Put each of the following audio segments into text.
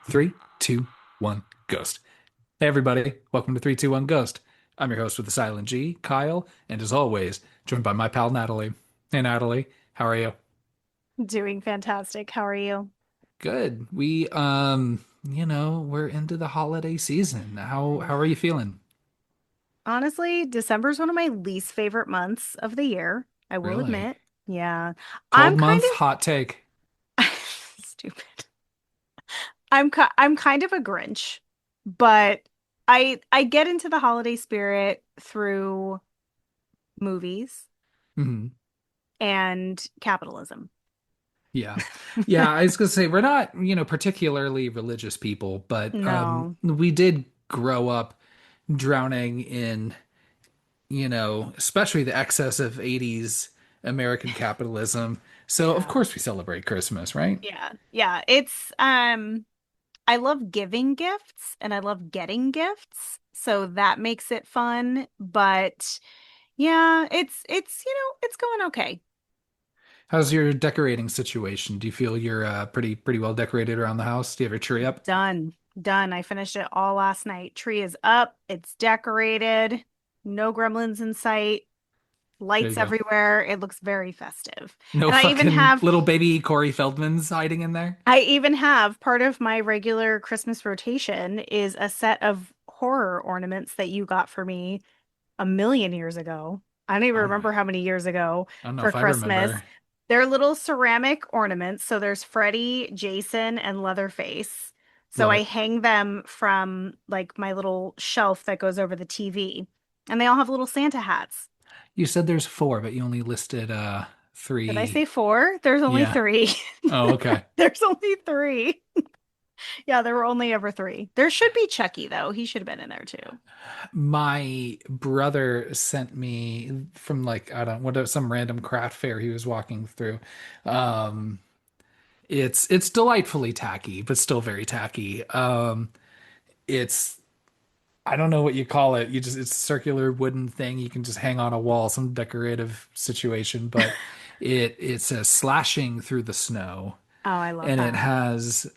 Three, two, one, ghost. Hey, everybody. Welcome to 321 Ghost. I'm your host with the silent G, Kyle, and as always, joined by my pal Natalie. Hey, Natalie. How are you? Doing fantastic. How are you? Good. We're into the holiday season. How are you feeling? Honestly, December's one of my least favorite months of the year. I will Really? admit. Yeah. Cold I'm kind month, hot take. of stupid. I'm kind of a Grinch, but I get into the holiday spirit through movies Hmm. and capitalism. Yeah. Yeah, I was gonna say we're not, particularly religious people, but No. we did grow up drowning in especially the excess of 80s American capitalism. So, of Yeah. course, we celebrate Christmas, right? Yeah. Yeah. It's I love giving gifts and I love getting gifts, so that makes it fun, but yeah, it's going okay. How's your decorating situation? Do you feel you're pretty well decorated around the house? Do you have your tree up? Done. Done. I finished it all last night. Tree is up, it's decorated, no gremlins in sight, There you lights go. everywhere. It looks very festive. No And fucking little baby Corey Feldman's hiding in there. I even have part of my regular Christmas rotation is a set of horror ornaments that you got for me a million years ago. I don't even Oh my, remember how many years ago I don't know for if I Christmas. remember. They're little ceramic ornaments. So there's Freddy, Jason, and Leatherface. So Love I it. hang them from like my little shelf that goes over the TV. And they all have little Santa hats. You said there's four, but you only listed Did I three. say four? There's only Yeah. three. Oh, okay. There's only three. Yeah, there were only ever three. There should be Chucky, though. He should have been in there too. My brother sent me from like I don't what some random craft fair he was walking through. Um, it's delightfully tacky, but still very tacky. It's I don't know what you call it. It's a circular wooden thing you can just hang on a wall, some decorative situation, but it's a slashing through the snow, Oh, I love and it that. has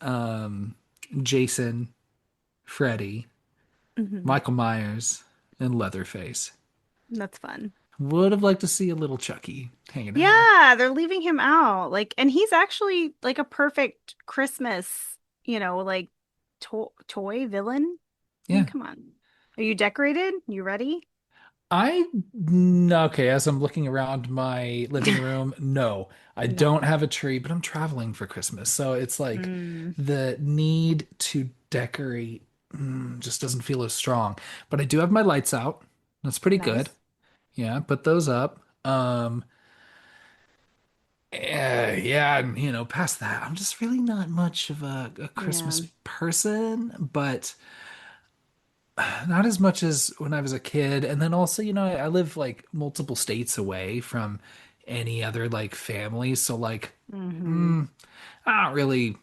Jason, Freddy, Hmm. Michael Myers, and Leatherface. That's fun. Would have liked to see a little Chucky hanging in there. Yeah, they're leaving him out. Like, and he's actually like a perfect Christmas, like toy villain. I mean, Yeah. come on. Are you decorated? You ready? Okay, as I'm looking around my living room, no, I don't No. have a tree, but I'm traveling for Christmas. So it's like Mm, the need to decorate just doesn't feel as strong. But I do have my lights out. That's pretty good. nice. Yeah, put those up. Yeah, and past that, I'm just really not much of a Christmas Yeah. person, but not as much as when I was a kid. And then also, I live like multiple states away from any other like family. So like, Hmm. mm, I don't really,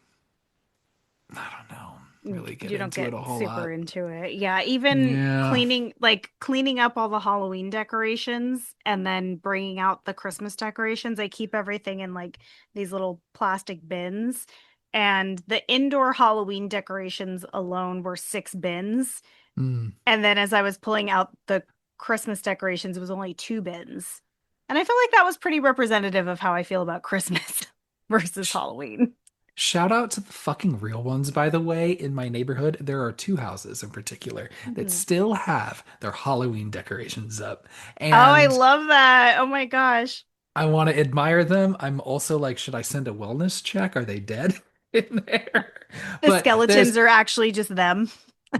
I don't know, really get You don't into it get a whole super lot. into it. Yeah, even Yeah. cleaning up all the Halloween decorations and then bringing out the Christmas decorations. I keep everything in like these little plastic bins. And the indoor Halloween decorations alone were 6 bins. Mm. And then as I was pulling out the Christmas decorations, it was only 2 bins. And I feel like that was pretty representative of how I feel about Christmas versus Sh Halloween. Shout out to the fucking real ones, by the way. In my neighborhood, there are two houses in particular that Mhm. still have their Halloween decorations up. Oh, I And love that. Oh my gosh. I want to admire them. I'm also like, should I send a wellness check? Are they dead in there? The But skeletons are actually just them.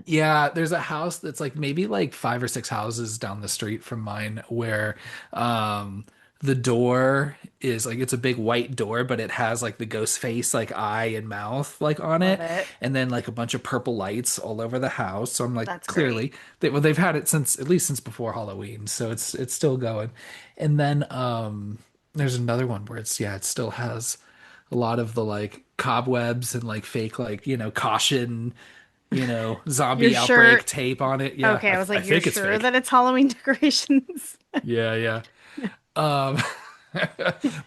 yeah, there's a house that's like maybe like five or six houses down the street from mine where um the door is like it's a big white door, but it has like the ghost face, like eye and mouth like on Love it, it. and then like a bunch of purple lights all over the house. So I'm like, That's great. clearly they've had it since at least since before Halloween, so it's still going. And then there's another one where it's yeah, it still has a lot of the like cobwebs and like fake like caution You're zombie sure? outbreak tape on it. Yeah, Okay, I was I like, you're think it's sure fake. that it's Halloween decorations? Yeah, yeah. Um,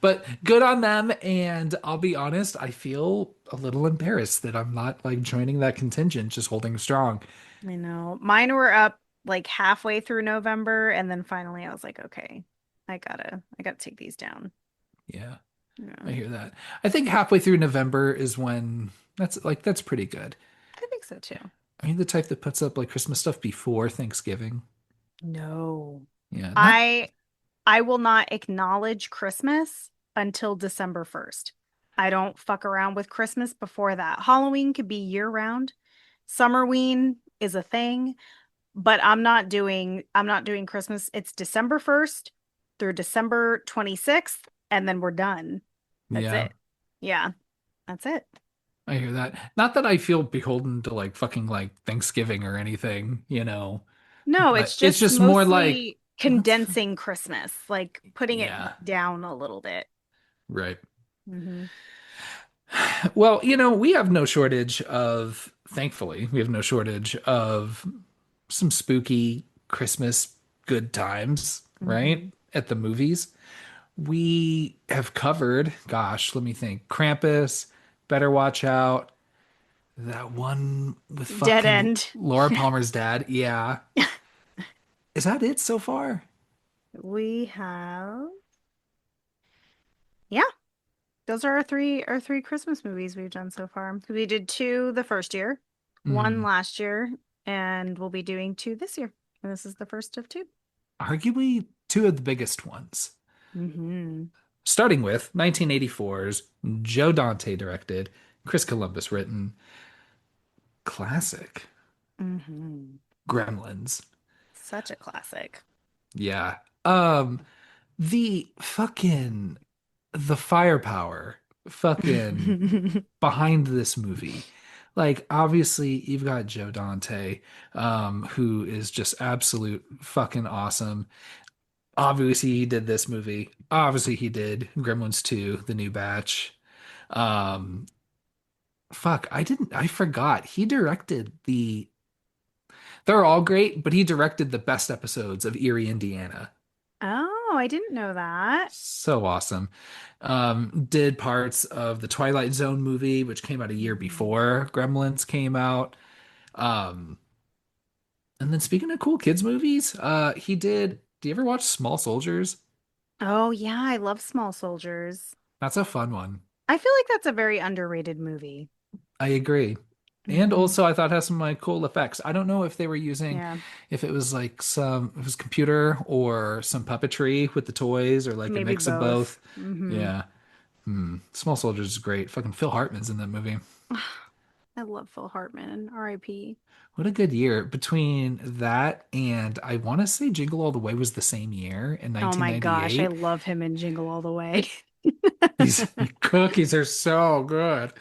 But good on them. And I'll be honest, I feel a little embarrassed that I'm not like joining that contingent, just holding strong. I know. Mine were up like halfway through November, and then finally I was like, okay, I gotta take these down. Yeah, I Yeah, hear that. I think halfway through November is when that's pretty good. I think so too. Are you the type that puts up like Christmas stuff before Thanksgiving? No. Yeah, not I I will not acknowledge Christmas until December 1st. I don't fuck around with Christmas before that. Halloween could be year round. Summerween is a thing, but I'm not doing Christmas. It's December 1st through December 26th, and then we're done. That's yeah. it. Yeah, that's it. I hear that. Not that I feel beholden to like fucking like Thanksgiving or anything, No, but it's it's just just more like mostly let's condensing Christmas, like putting it yeah, down a little bit. right. Hmm. Well, we have no shortage of, thankfully, we have no shortage of some spooky Christmas good times, right? Hmm. At the movies. We have covered, gosh, let me think. Krampus, Better Watch Out, that one with Dead fucking end. Laura Palmer's dad. Yeah. Is that it so far? We have, yeah, those are our three Christmas movies we've done so far. We did two the first year, one Hmm. last year, and we'll be doing two this year. And this is the first of two. Arguably two of the biggest ones. Hmm. Starting with 1984's Joe Dante directed, Chris Columbus written classic Hmm. Gremlins. Such a classic. Yeah. The fucking the firepower fucking behind this movie. Like obviously you've got Joe Dante, who is just absolute fucking awesome. Obviously he did this movie. Obviously he did Gremlins 2, the new batch. Um, I forgot. He directed they're all great, but he directed the best episodes of Erie, Indiana. Oh, I didn't know that. So awesome. Did parts of the Twilight Zone movie, which came out a year Mhm. before Gremlins came out. Um, and then speaking of cool kids movies, do you ever watch Small Soldiers? Oh, yeah, I love Small Soldiers. That's a fun one. I feel like that's a very underrated movie. I agree. And Hmm. also I thought it has some like cool effects. I don't know if they were using Yeah, if it was like it was computer or some puppetry with the toys or like a maybe mix of both. both. Hmm. Yeah. Small Soldiers is great. Fucking Phil Hartman's in that movie. I love Phil Hartman. R.I.P. What a good year. Between that and I want to say Jingle All the Way was the same year in Oh my gosh, I 1998. love him in Jingle All the Way. These cookies are so good.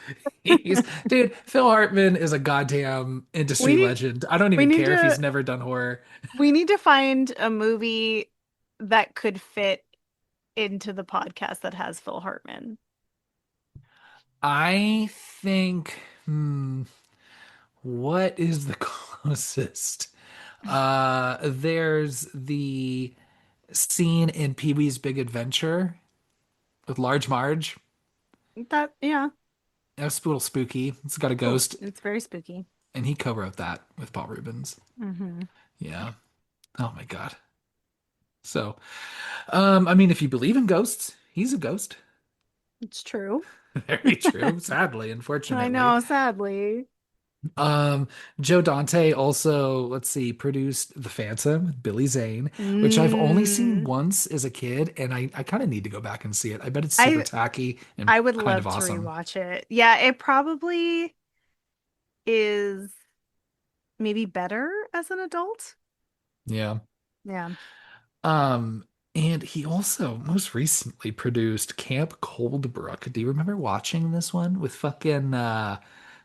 Dude, Phil Hartman is a goddamn We industry need legend. I don't we even need care if he's to never done horror. we need to find a movie that could fit into the podcast that has Phil Hartman. I think, what is the closest? There's the scene in Pee-wee's Big Adventure with Large Marge. That, yeah. That's a little spooky. It's got a Oh, ghost, it's very spooky. and he co-wrote that with Paul Rubens. Hmm. Yeah. Oh my God. So, I mean, if you believe in ghosts, he's a ghost. It's true. Very true. Sadly, I unfortunately. know, sadly. Um, Joe Dante also, let's see, produced The Phantom with Billy Zane, which I've only seen Mm, once as a kid, and I kind of need to go back and see it. I bet it's super I tacky and I would kind of love to awesome. rewatch it. Yeah, it probably is maybe better as an adult. Yeah. Yeah. Um, and he also most recently produced Camp Coldbrook. Do you remember watching this one with fucking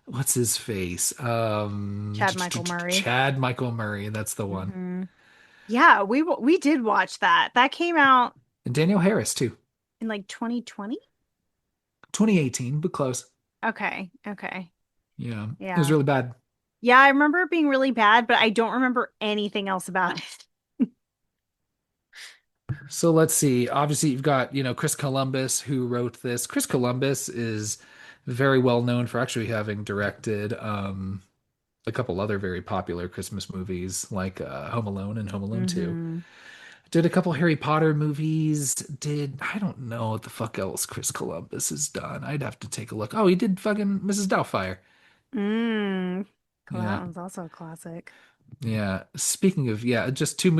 what's his face? Chad Michael Murray. Chad Michael Murray, that's the one. Hmm. Yeah, we did watch that. That came out And Daniel Harris too. in like 2020. 2018, but close. Okay. Okay. Yeah. It was Yeah. really bad. Yeah, I remember it being really bad, but I don't remember anything else about it. So let's see. Obviously, you've got, Chris Columbus who wrote this. Chris Columbus is very well known for actually having directed a couple other very popular Christmas movies like Home Alone and Home Alone 2. Mm-hmm. Did a couple Harry Potter movies. I don't know what the fuck else Chris Columbus has done. I'd have to take a look. Oh, he did fucking Mrs. Doubtfire. Mm. Well, that Yeah. one's also a classic. Yeah. Speaking of, yeah, just two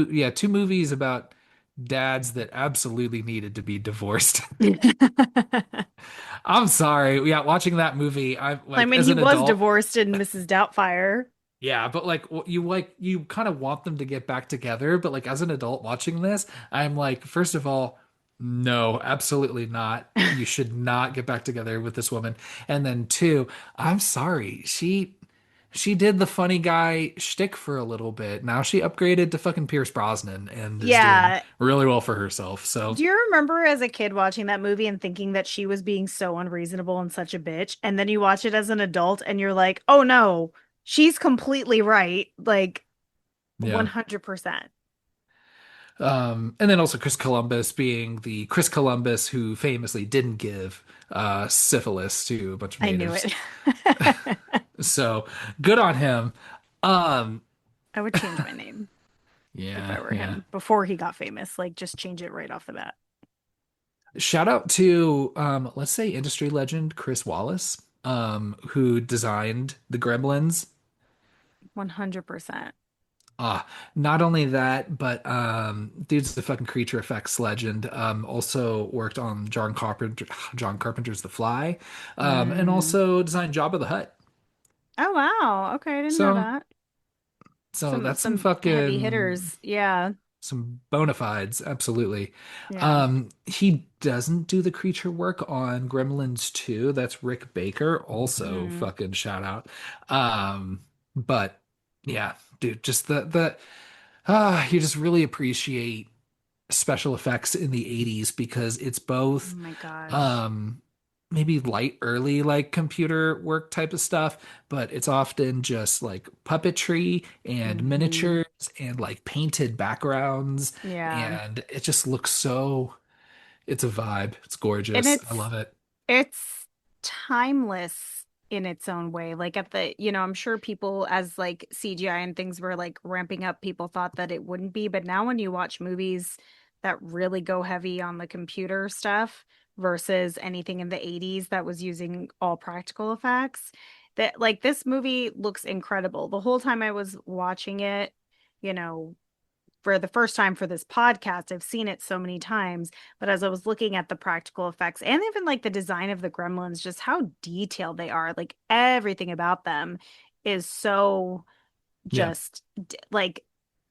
movies about dads that absolutely needed to be divorced. I'm sorry. Yeah, watching that movie, I I like mean, as he an was adult. divorced in Mrs. Doubtfire. Yeah, but you kind of want them to get back together, but like as an adult watching this, I'm like, first of all, no, absolutely not. You should not get back together with this woman. And then two, I'm sorry. She did the funny guy shtick for a little bit. Now she upgraded to fucking Pierce Brosnan and is doing Yeah. really well for herself. So, Do you remember as a kid watching that movie and thinking that she was being so unreasonable and such a bitch? And then you watch it as an adult and you're like, oh no, she's completely right. Like yeah. 100%. And then also Chris Columbus being the Chris Columbus who famously didn't give syphilis to a bunch of I knew natives. it. So good on him. Um, I would change my name if I yeah, were yeah. him before he got famous. Like, just change it right off the bat. Shout out to let's say industry legend Chris Wallace, who designed the Gremlins. 100%. Ah, not only that, but dude's the fucking creature effects legend. Also worked on John Carpenter's The Fly, and Mm. also designed Jabba the Hutt. Oh wow. Okay, I didn't know So, that. so Some that's some some heavy fucking hitters. Yeah. some bona fides, absolutely. Yeah. He doesn't do the creature work on Gremlins 2. That's Rick Baker, also Mm. fucking shout out. But yeah, dude, just the you just really appreciate special effects in the 80s because it's Oh both my gosh. um maybe light early like computer work type of stuff, but it's often just like puppetry and Hmm. miniatures and like painted backgrounds, Yeah. and it just looks so, it's a vibe. It's And gorgeous. I love it. it's timeless in its own way. Like at the, I'm sure people as like CGI and things were like ramping up, people thought that it wouldn't be, but now when you watch movies that really go heavy on the computer stuff versus anything in the 80s that was using all practical effects, that like this movie looks incredible. The whole time I was watching it, you know, for the first time for this podcast. I've seen it so many times, but as I was looking at the practical effects and even like the design of the gremlins, just how detailed they are, like everything about them is so Yeah. just like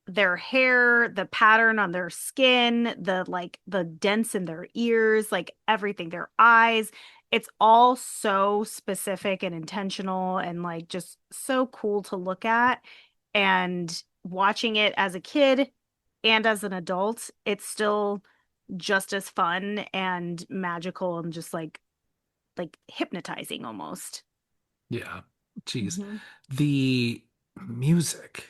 their hair, the pattern on their skin, the like the dents in their ears, like everything, their eyes. It's all so specific and intentional and like just so cool to look at. And watching it as a kid and as an adult, it's still just as fun and magical and just like hypnotizing almost. Yeah. Jeez. Hmm. The music.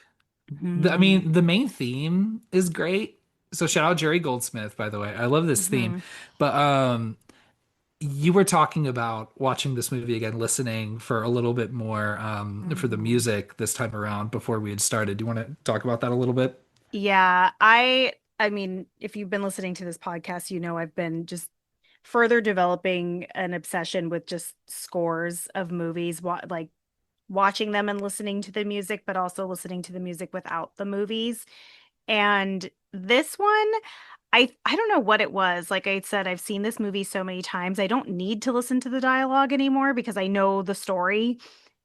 I Hmm. mean, the main theme is great. So shout out Jerry Goldsmith, by the way. I love this theme. Hmm. But you were talking about watching this movie again, listening for a little bit more for the Hmm. music this time around before we had started. Do you want to talk about that a little bit? Yeah, I mean, if you've been listening to this podcast, I've been just further developing an obsession with just scores of movies, like watching them and listening to the music, but also listening to the music without the movies. And this one, I don't know what it was. Like I said, I've seen this movie so many times. I don't need to listen to the dialogue anymore because I know the story.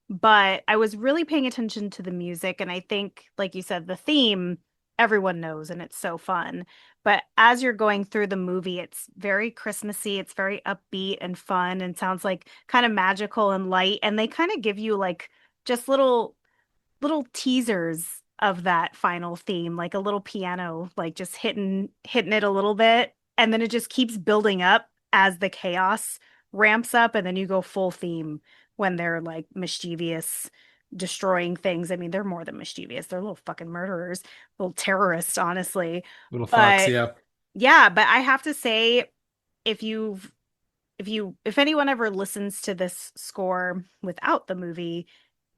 But I was really paying attention to the music, and I think, like you said, the theme everyone knows, and it's so fun. But as you're going through the movie, it's very Christmassy, it's very upbeat and fun, and sounds like kind of magical and light. And they kind of give you like just little teasers of that final theme, like a little piano, like just hitting it a little bit, and then it just keeps building up as the chaos ramps up, and then you go full theme when they're like mischievous, destroying things. I mean, they're more than mischievous; they're little fucking murderers, little terrorists, honestly. Little Fox, But yeah. Yeah, but I have to say, if you've if anyone ever listens to this score without the movie,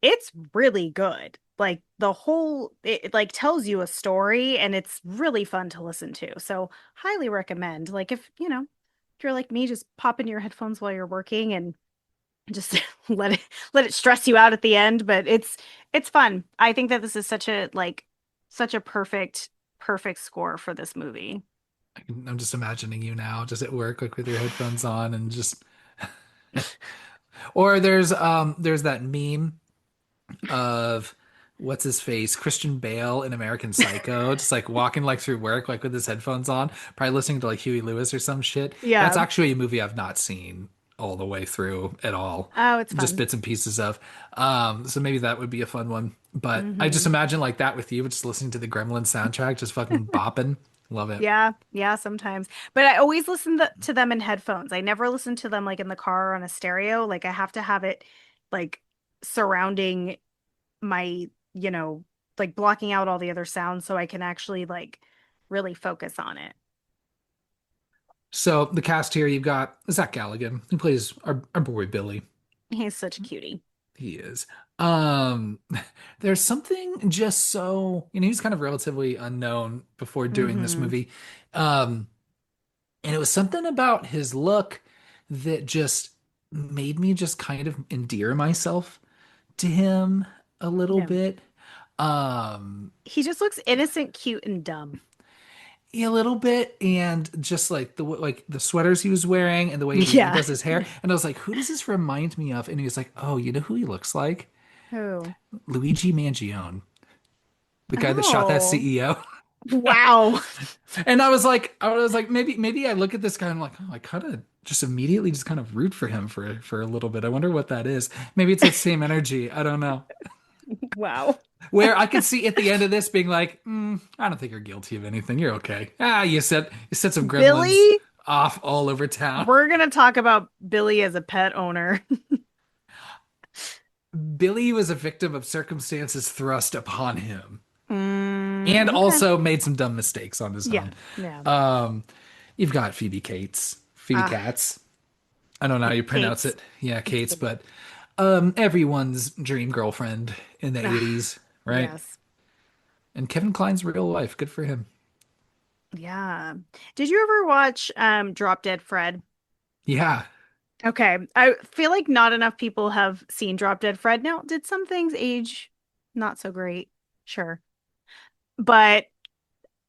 it's really good. Like the whole it like tells you a story and it's really fun to listen to. So highly recommend. Like if, if you're like me, just pop in your headphones while you're working and just let it stress you out at the end, but it's fun. I think that this is such a perfect score for this movie. I'm just imagining you now, just at work, like with your headphones on, and just. Or there's that meme of what's his face, Christian Bale in American Psycho, just like walking like through work, like with his headphones on, probably listening to like Huey Lewis or some shit. That's Yeah. actually a movie I've not seen all the way through at all. Oh, it's Just fun. bits and pieces of. So maybe that would be a fun one. But I just Hmm. imagine like that with you, just listening to the Gremlins soundtrack, just fucking bopping. Love it. Yeah, yeah, sometimes. But I always listen to them in headphones. I never listen to them like in the car or on a stereo. Like I have to have it like surrounding my, like blocking out all the other sounds so I can actually like really focus on it. So the cast here, you've got Zach Galligan, who plays our boy Billy. He's such a cutie. He is. Um, there's something just so, he's kind of relatively unknown before doing this Hmm. movie. Um, and it was something about his look that just made me just kind of endear myself to him a little Yeah. bit. Um, He just looks innocent, cute, and dumb. a little bit, and just like the sweaters he was wearing and the way he Yeah. does his hair. And I was like, who does this remind me of? And he was like, oh, you know who he looks like? Who? Luigi Mangione, the guy that shot that Oh, CEO. wow. And I was like, maybe I look at this guy and I'm like, oh, I kind of just immediately just kind of root for him for a little bit. I wonder what that is. Maybe it's that same energy. I don't know. Wow. Where I could see at the end of this being like, I don't think you're guilty of anything. You're okay. Ah, you set some gremlins Billy, off all over town. we're gonna talk about Billy as a pet owner. Billy was a victim of circumstances thrust upon him, and Okay. also made some dumb mistakes on his Yeah. own. Yeah. Um, you've got Phoebe Ah, Katz. I don't know how you pronounce Kate's. it. Yeah, It's Kate's, good. but everyone's dream girlfriend in the Ah, 80s, right? yes. And Kevin Kline's real life. Good for him. Yeah. Did you ever watch Drop Dead Fred? Yeah. Okay. I feel like not enough people have seen Drop Dead Fred. Now, did some things age not so great? Sure. But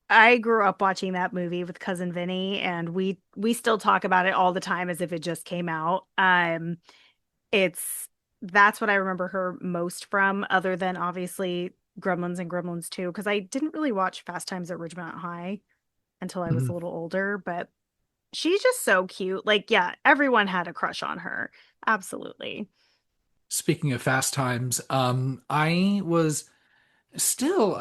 I grew up watching that movie with cousin Vinny and we still talk about it all the time as if it just came out. It's that's what I remember her most from, other than obviously Gremlins and Gremlins 2, because I didn't really watch Fast Times at Ridgemont High until I was a Mhm. little older, but she's just so cute. Like, yeah, everyone had a crush on her. Absolutely. Speaking of Fast Times, I was still,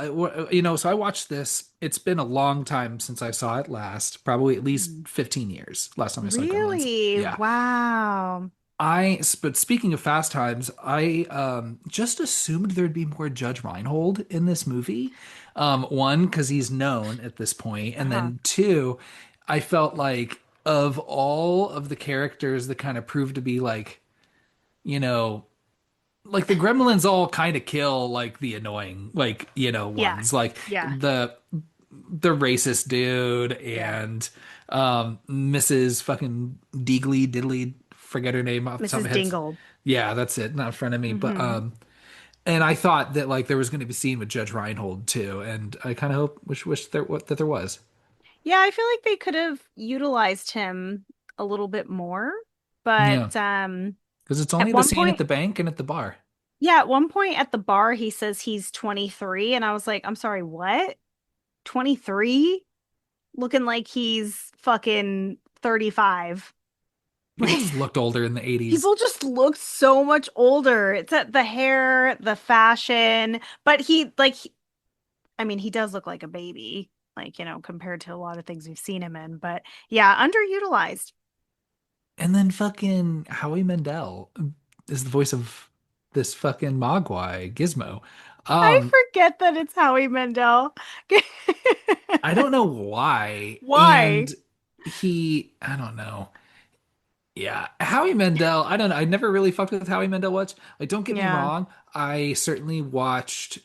so I watched this. It's been a long time since I saw it last, probably at least Mhm. 15 years. Last time I saw Gremlins. Really? Yeah. Wow. But speaking of Fast Times, I just assumed there'd be more Judge Reinhold in this movie. One, because he's known at this point, and Uh-huh. then two, I felt like of all of the characters that kind of proved to be like, you know, like the Gremlins all kind of kill like the annoying, like, Yeah. ones, like Yeah. the racist dude Yeah. and Mrs. fucking Deagly Diddley, forget her name off the top of Mrs. my head. Dingle. Yeah, that's it, not in front of me. But Hmm. and I thought that like there was going to be a scene with Judge Reinhold too, and I kind of wish that there was. Yeah, I feel like they could have utilized him a little bit more, Yeah, but because it's at only the one scene at point, the bank and at the bar. yeah, at one point at the bar he says he's 23 and I was like, "I'm sorry, what? 23? Looking like he's fucking 35." People Like just looked older in the 80s. people just look so much older. It's at the hair, the fashion, but I mean, he does look like a baby, like, compared to a lot of things we've seen him in, but yeah, underutilized. And then fucking Howie Mandel is the voice of this fucking Mogwai Gizmo. I Um, forget that it's Howie Mandel. I don't know why. Why? And I don't know. Yeah, Howie Mandel. I don't know. I never really fucked with Howie Mandel much. Like, don't get me Yeah. wrong. I certainly watched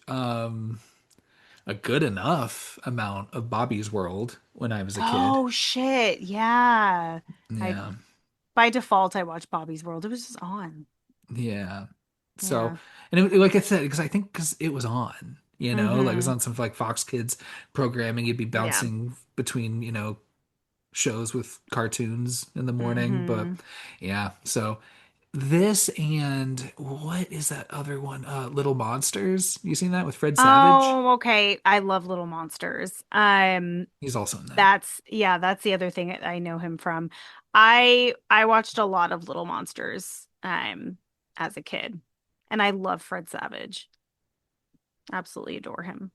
a good enough amount of Bobby's World when I was a kid. Oh shit. Yeah. I Yeah, by default I watched Bobby's World. It was just on. yeah. So, Yeah. and like I said, because I think because it was on, like it was Mm-hmm. on some like Fox Kids programming. You'd be Yeah. bouncing between, shows with cartoons in the morning. But Mm-hmm. yeah, so this and what is that other one? Little Monsters. You seen that with Fred Savage? Oh, okay. I love Little Monsters. He's also in that. That's the other thing I know him from. I watched a lot of Little Monsters as a kid. And I love Fred Savage. Absolutely adore him.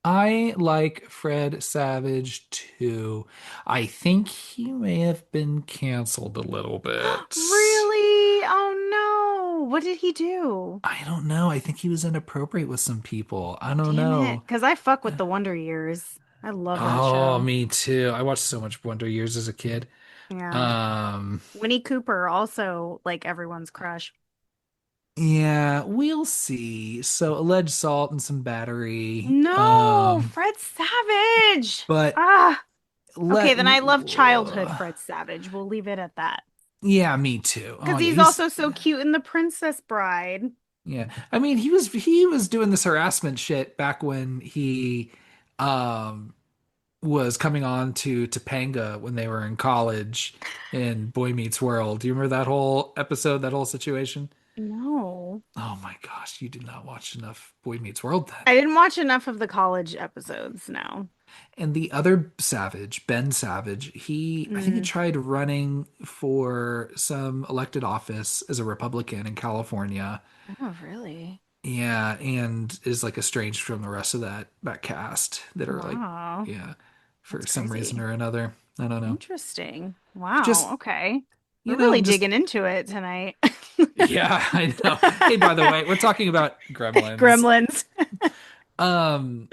I like Fred Savage too. I think he may have been canceled a little bit. Really? Oh no. What did he do? I don't know. I think he was inappropriate with some people. I don't Damn it. know. Because I fuck with the Wonder Years. I love that Oh, show. me too. I watched so much Wonder Years as a kid. Yeah. Um, Winnie Cooper, also like everyone's crush. yeah, we'll see. So alleged assault and some battery. No, Fred Savage. But Ah. Okay, let then I love childhood Fred Savage. We'll leave it at that. yeah, me too. Oh Because yeah, he's he's also so cute in The Princess Bride. yeah. I mean, he was doing this harassment shit back when he um was coming on to Topanga when they were in college in Boy Meets World. Do you remember that whole episode, that whole situation? No. Oh my gosh, you did not watch enough Boy Meets World then. I didn't watch enough of the college episodes, no. And the other Savage, Ben Savage, I think he Mm. tried running for some elected office as a Republican in California. Oh, really? Yeah, and is like estranged from the rest of that cast that are like, Wow. yeah, for That's some reason crazy. or another. I don't know. Interesting. Wow. Just, Okay. We're really just digging into it tonight. yeah, I know. Hey, by the way, we're talking about Gremlins. Gremlins. Um,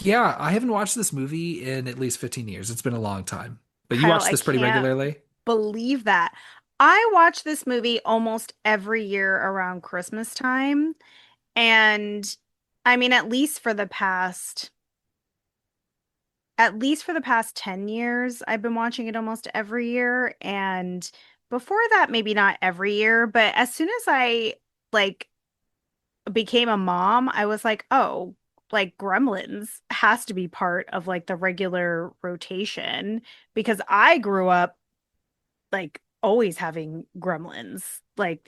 yeah, I haven't watched this movie in at least 15 years. It's been a long time. But you Kyle, watch I this pretty can't regularly? believe that. I watch this movie almost every year around Christmas time. And I mean, at least for the past 10 years, I've been watching it almost every year. And before that, maybe not every year, but as soon as I like became a mom, I was like, oh, like Gremlins has to be part of like the regular rotation because I grew up like always having Gremlins. Like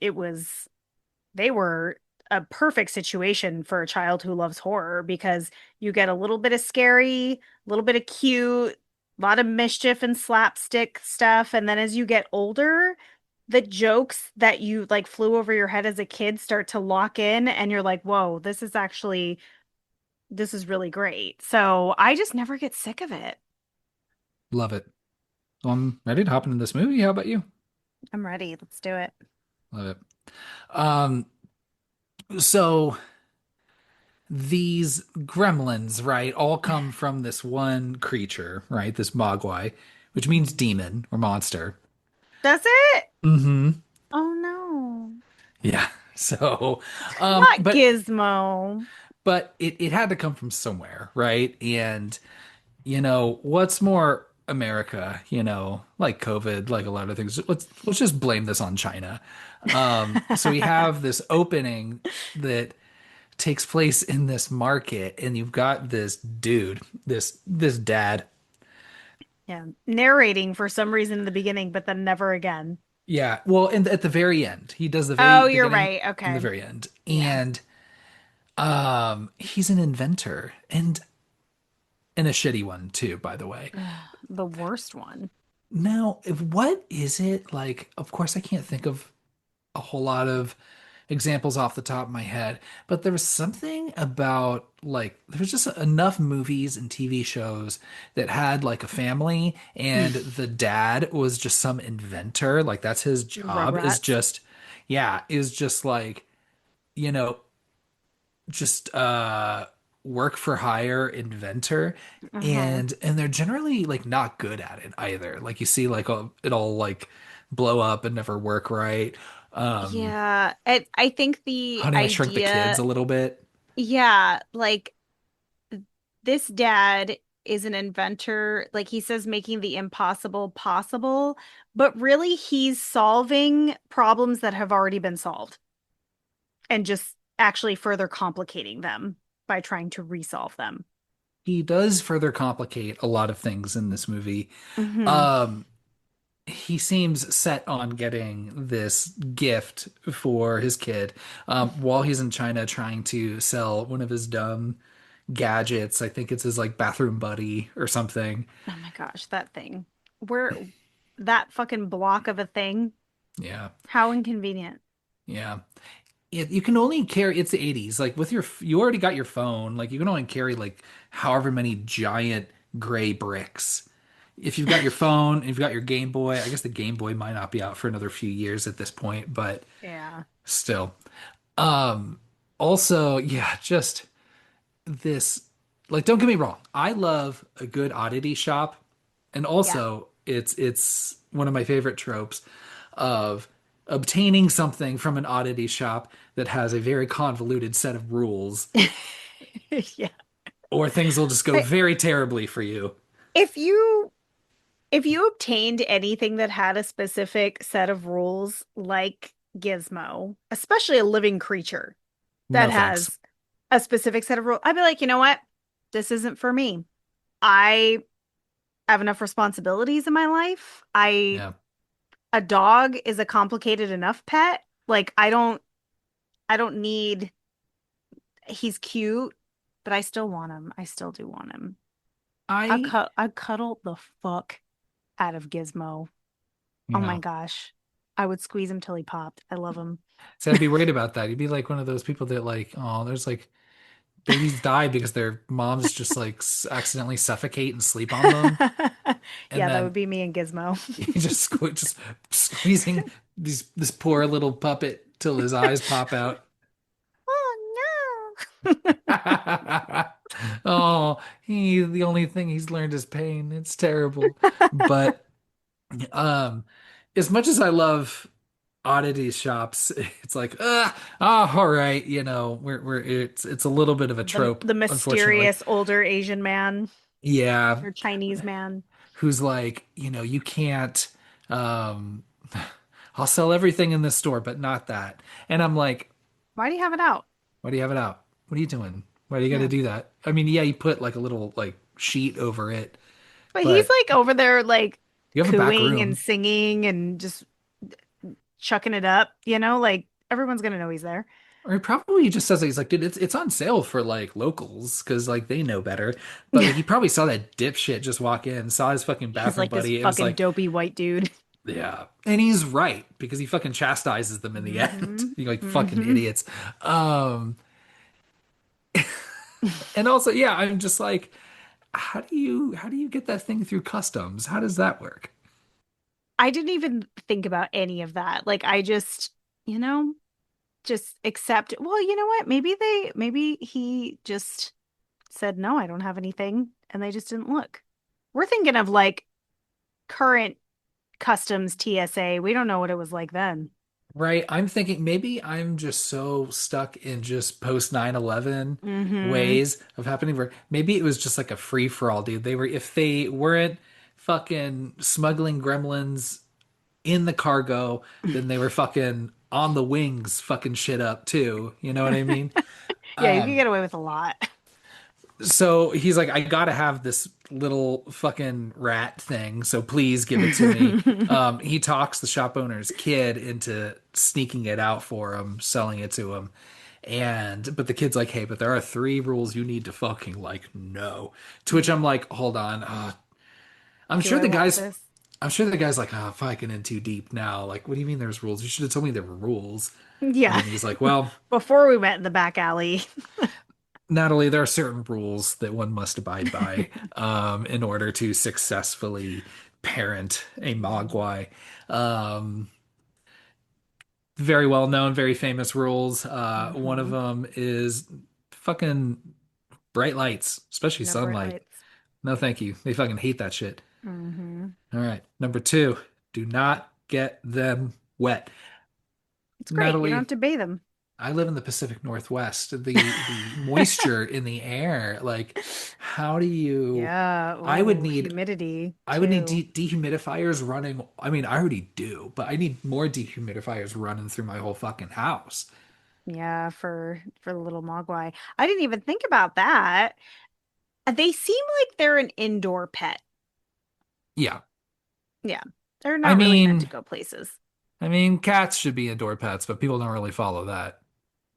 they were a perfect situation for a child who loves horror because you get a little bit of scary, a little bit of cute, a lot of mischief and slapstick stuff. And then as you get older, the jokes that you like flew over your head as a kid start to lock in, and you're like, whoa, this is really great. So I just never get sick of it. Love it. Well, I'm ready to hop into this movie. How about you? I'm ready. Let's do it. Love it. Um, so these gremlins, right, all come from this one creature, right? This mogwai, which means Mhm. demon or monster. Does it? Mm-hmm. Oh no. Yeah. So, Not but Gizmo. it had to come from somewhere, right? And what's more America, like COVID, like a lot of things. Let's just blame this on China. So we have this opening that takes place in this market, and you've got this dude, this dad. Yeah, narrating for some reason in the beginning, but then never again. Yeah, well, and at the very end, he does the very Oh, you're beginning right. and the Okay. very end, Yeah. and he's an inventor and a shitty one too, by the way. The worst one. Now, what is it like? Of course, I can't think of a whole lot of examples off the top of my head, but there was something about like there was just enough movies and TV shows that had like a family and the dad was just some inventor, like that's his job is Rugrats. just yeah, is just like, you know, just work for hire inventor, Uh-huh. and they're generally like not good at it either. Like you see like it all like blow up and never work right. Um Yeah, I think the Honey, I Shrunk the Kids idea, a little bit. yeah, like this dad is an inventor, like he says, making the impossible possible, but really he's solving problems that have already been solved and just actually further complicating them by trying to resolve them. He does further complicate a lot of things in this movie. Hmm. Um he seems set on getting this gift for his kid while he's in China trying to sell one of his dumb gadgets. I think it's his like bathroom buddy or something. Oh my gosh, that thing. Where that fucking block of a thing. Yeah. How inconvenient. Yeah. You can only carry, it's the 80s. Like with you already got your phone. Like you can only carry like however many giant gray bricks. If you've got your phone, if you've got your Game Boy, I guess the Game Boy might not be out for another few years at this point, but Yeah. still. Um, Also, yeah, just this, like, don't get me wrong. I love a good oddity shop, and Yeah. also it's one of my favorite tropes of obtaining something from an oddity shop that has a very convoluted set of rules, Yeah. or things will just go But very terribly for you. if you if you obtained anything that had a specific set of rules like Gizmo, especially a living creature that No thanks. has a specific set of rules, I'd be like, you know what? This isn't for me. I have enough responsibilities in my life. I Yeah. A dog is a complicated enough pet. Like I don't need he's cute, but I still want him. I still do want him. I I cuddle the fuck out of Gizmo. Oh my yeah. gosh. I would squeeze him till he popped. I love him. So I'd be worried about that. You'd be like one of those people that like, oh, there's like babies die because their moms just like accidentally suffocate and sleep on them, and Yeah, that would then be me and Gizmo. you just squeezing this poor little puppet till his eyes pop out. Oh no. Oh, the only thing he's learned is pain. It's terrible. But um as much as I love oddity shops, it's like, all right, we're it's a little bit of a trope, The unfortunately. mysterious older Asian man Yeah, or Chinese man. who's like, you can't um I'll sell everything in this store, but not that. And I'm like, Why do you have it out? why do you have it out? What are you doing? Why do you got to Yeah. do that? I mean, yeah, you put like a little like sheet over it, But he's but like over there like you have a back cooing and room. singing and just chucking it up, like everyone's gonna know he's there. Or he probably just says that he's like, dude, it's on sale for like locals because like they know better. But like he probably saw that dipshit just walk in, saw his fucking He's bathroom like this buddy, and was fucking like, dopey white dude. yeah. And he's right because he fucking chastises them in the end. Hmm. You like fucking Hmm. idiots. Um, and also, yeah, I'm just like, how do you get that thing through customs? How does that work? I didn't even think about any of that. Like I just, you know, just accept. Well, you know what? Maybe he just said no, I don't have anything, and they just didn't look. We're thinking of like current customs TSA. We don't know what it was like then. Right. I'm thinking maybe I'm just so stuck in just post 9/11 Hmm. ways of happening where maybe it was just like a free for all, dude. If they weren't fucking smuggling gremlins in the cargo, then they were fucking on the wings fucking shit up too. You know what I mean? Yeah, you can Um, get away with a lot. so he's like, I gotta have this little fucking rat thing, so please give it to me. He talks the shop owner's kid into sneaking it out for him, selling it to him. But the kid's like, hey, but there are three rules you need to fucking like know. To which I'm like, hold on. I'm Do sure I the want guy's this? I'm sure the guy's like, fucking in too deep now. Like, what do you mean there's rules? You should have told me there were rules. And Yeah. then he's like, well, Before we went in the back alley. Natalie, there are certain rules that one must abide by in order to successfully parent a mogwai. Um, Very well known, very famous rules. One of Mhm. them is fucking bright lights, especially No bright sunlight. lights. No, thank you. They fucking hate that shit. Hmm. All right. Number two, do not get them wet. It's great. You don't have Natalie, to bathe them. I live in the Pacific Northwest. The moisture in the air, like, how do you? Yeah. I would Oh, need humidity I would need too. dehumidifiers running. I mean, I already do, but I need more dehumidifiers running through my whole fucking house. Yeah, for the little mogwai. I didn't even think about that. They seem like they're an indoor pet. Yeah. Yeah. They're I not really meant to mean, go places. I mean, cats should be indoor pets, but people don't really follow that.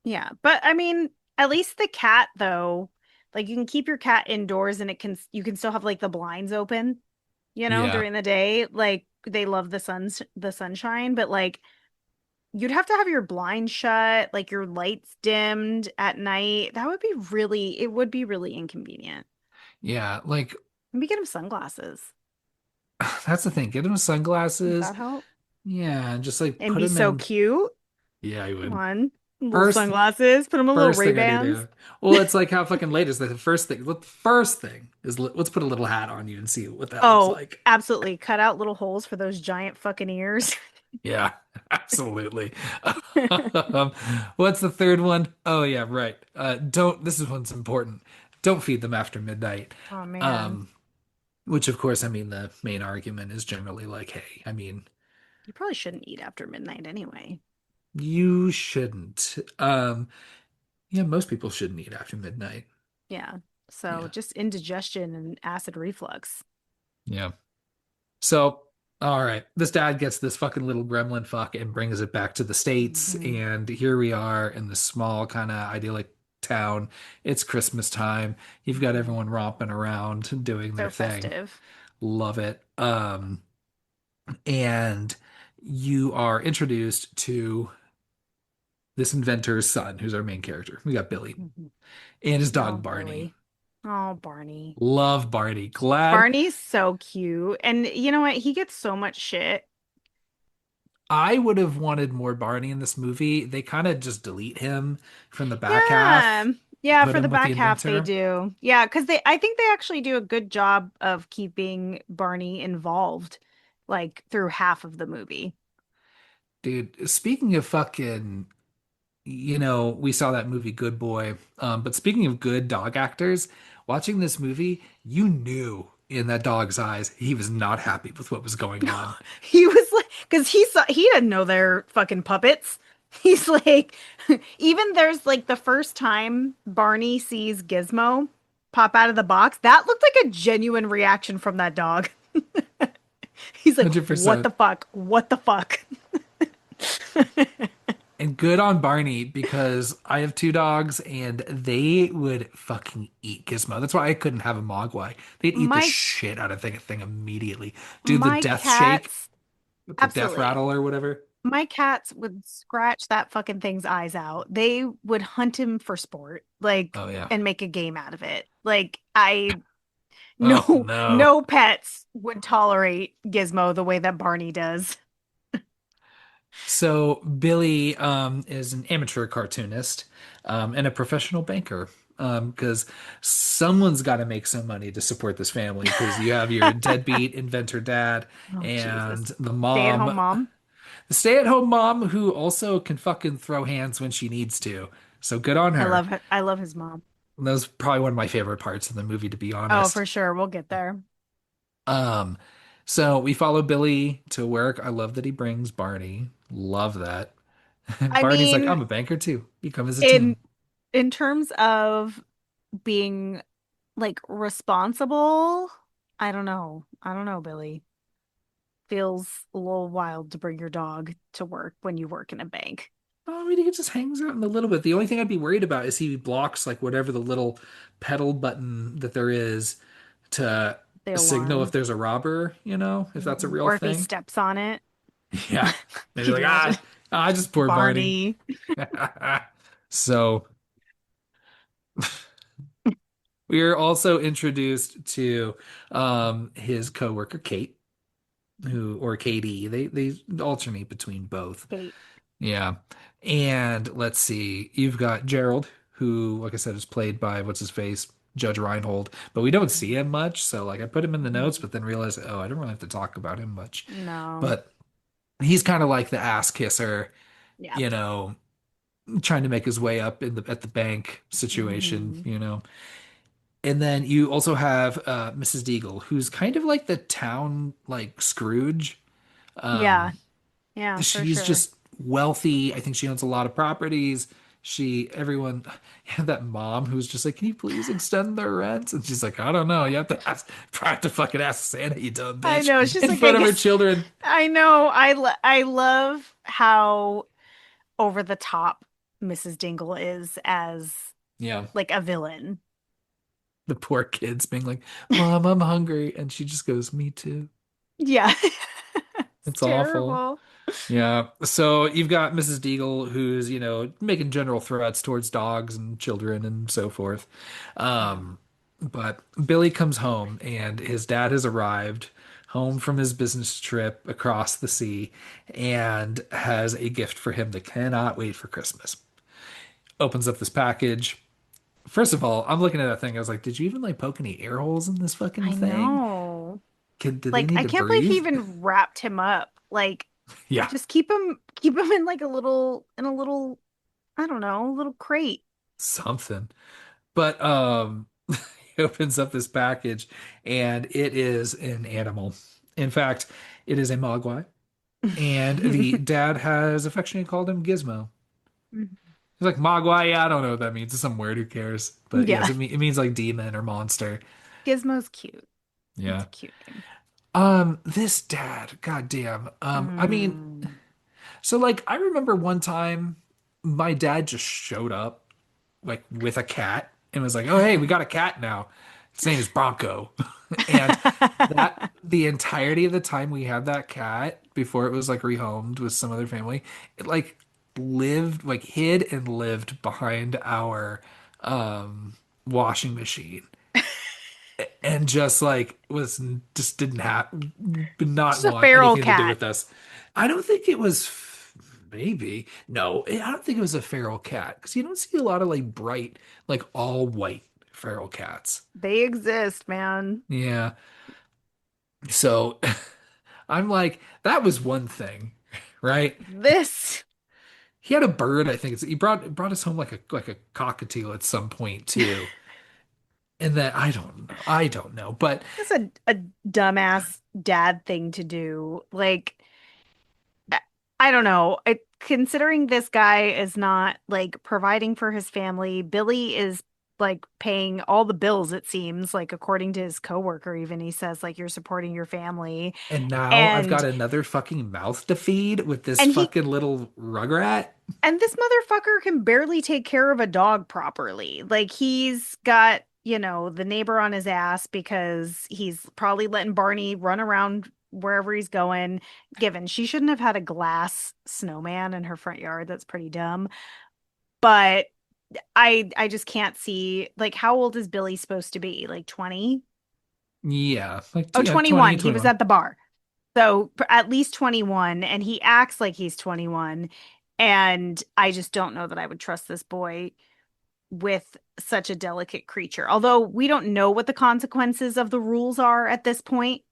Yeah. But I mean, at least the cat though, like you can keep your cat indoors and you can still have like the blinds open, Yeah. during the day. Like they love the sunshine, but like you'd have to have your blinds shut, like your lights dimmed at night. It would be really inconvenient. Yeah. Like, Maybe get him sunglasses. that's the thing. Get them Would sunglasses. that help? Yeah. And just like And put be them so in. cute. Yeah, I Come would. on. Little First, sunglasses. Put him in little first thing I do Ray-Bans. to, well, it's like how fucking late is the first thing. What the first thing is, let's put a little hat on you and see what that looks Oh, like. absolutely. Cut out little holes for those giant fucking ears. Yeah, absolutely. Um, what's the third one? Oh yeah, right. This is one's important. Don't feed them after midnight. Oh man. Um, which of course, I mean, the main argument is generally like, hey, I mean, You probably shouldn't eat after midnight anyway. you shouldn't. Yeah, most people shouldn't eat after midnight. Yeah. So Yeah, just indigestion and acid reflux. yeah. So, all right, this dad gets this fucking little gremlin fuck and brings it back to the States, Mhm. and here we are in this small kind of idyllic town. It's Christmas time. You've got Mhm. everyone romping around doing their So thing. festive. Love it. And you are introduced to this inventor's son, who's our main character. We got Billy Mhm. and his Oh, dog Barney. Billy. Oh, Barney. Love Barney. Glad Barney's so cute. And you know what? He gets so much shit. I would have wanted more Barney in this movie. They kind of just delete him from the back Yeah. half, Yeah, put for the him with the back half they inventor. do. Yeah, because I think they actually do a good job of keeping Barney involved, like through half of the movie. Dude, speaking of fucking, we saw that movie Good Boy. But speaking of good dog actors, watching this movie, you knew in that dog's eyes he was not happy with what was going on. He was like, because he didn't know they're fucking puppets. He's like, even there's like the first time Barney sees Gizmo pop out of the box, that looked like a genuine reaction from that dog. He's like, what 100%. the fuck? What the fuck? And good on Barney because I have two dogs and they would fucking eat Gizmo. That's why I couldn't have a Mogwai. They'd eat the My shit out of thing immediately. Do the my death shake cats, with the death absolutely. rattle or whatever. My cats would scratch that fucking thing's eyes out. They would hunt him for sport, like, Oh yeah. and make a game out of it. Like, I Oh no no. no pets would tolerate Gizmo the way that Barney does. So Billy is an amateur cartoonist and a professional banker because someone's got to make some money to support this family because you have your deadbeat inventor dad Oh, and Jesus. the Stay-at-home mom. mom. The stay-at-home mom who also can fucking throw hands when she needs to. So good on her. I love his mom. And that was probably one of my favorite parts of the movie, to be Oh, honest. for sure. We'll get there. Um, so we follow Billy to work. I love that he brings Barney. Love that. I Barney's like, mean, I'm a banker too. You come as a in team. in terms of being like responsible, I don't know. I don't know, Billy. Feels a little wild to bring your dog to work when you work in a bank. I mean, he just hangs out in a little bit. The only thing I'd be worried about is he blocks like whatever the little pedal button that there is to The signal if alarm. there's a robber, if that's a real Or if he thing. steps on it. Yeah. Maybe Could like, you imagine? just poor Barney. Barney. So we are also introduced to his coworker Kate, or Katie. They alternate between both. Kate. Yeah. And let's see, you've got Gerald, who, like I said, is played by what's his face, Judge Reinhold. But we don't see him much, so like I put him in the notes, Mhm. but then realized, oh, I don't really have to talk about him much. No. But he's kind of like the ass kisser, Yeah. you know, trying to make his way up in the at the bank situation, Hmm. you know. And then you also have Mrs. Deagle, who's kind of like the town like Scrooge. Yeah. Um, Yeah, for she's sure. just wealthy. I think she owns a lot of properties. Everyone, yeah, that mom who's just like, can you please extend the rent? And she's like, I don't know. You have to ask, probably have to fucking ask Santa, you dumb I bitch, know. It's just in like I front of her guess children. I know. I love how over the top Mrs. Dingle is as Yeah, like a villain. the poor kids being like, Mom, I'm hungry. And she just goes, Me too. Yeah. It's It's awful. terrible. Yeah. So you've got Mrs. Deagle, who's, making general threats towards dogs and children and so forth. Yeah. But Billy comes home and his dad has arrived home from his business trip across the sea and has a gift for him that cannot wait for Christmas. Opens up this package. First of all, I'm looking at that thing. I was like, did you even like poke any air holes in this fucking I thing? know. Did they Like need I to can't believe he breathe? even wrapped him up. Like Yeah, just keep him in like a little I don't know, little crate. something. But he opens up this package and it is an animal. In fact, it is a mogwai. And the dad has affectionately called him Gizmo. He's like, Mogwai, yeah, I don't know what that means. It's some word, who cares? But yes, Yeah. it means like demon or monster. Gizmo's cute. It's Yeah. a cute name. This dad, goddamn. I mean, Mm. so like I remember one time my dad just showed up like with a cat and was like, "Oh, hey, we got a cat now. His name is Bronco." And that the entirety of the time we had that cat before it was like rehomed with some other family, it like lived like hid and lived behind our washing machine and just like was just didn't have not Just a want feral anything to do cat. with us. I don't think it was maybe no, I don't think it was a feral cat because you don't see a lot of like bright like all white feral cats. They exist, man. Yeah. So I'm like that was one thing, right? This He had a bird, I think he brought us home like a cockatiel at some point too. And that I don't know, but is a dumbass dad thing to do. Like I I don't know. Considering this guy is not like providing for his family, Billy is like paying all the bills, it seems, like according to his coworker, even he says like you're supporting your family. and now I've got And another fucking mouth to feed with this and he fucking little rugrat. And this motherfucker can barely take care of a dog properly. Like he's got, the neighbor on his ass because he's probably letting Barney run around wherever he's going. Given she shouldn't have had a glass snowman in her front yard. That's pretty dumb. But I just can't see like how old is Billy supposed to be? Like 20? Yeah, like Oh, yeah, 21. 20, He was 21. at the bar. So at least 21, and he acts like he's 21. And I just don't know that I would trust this boy with such a delicate creature. Although we don't know what the consequences of the rules are at this point.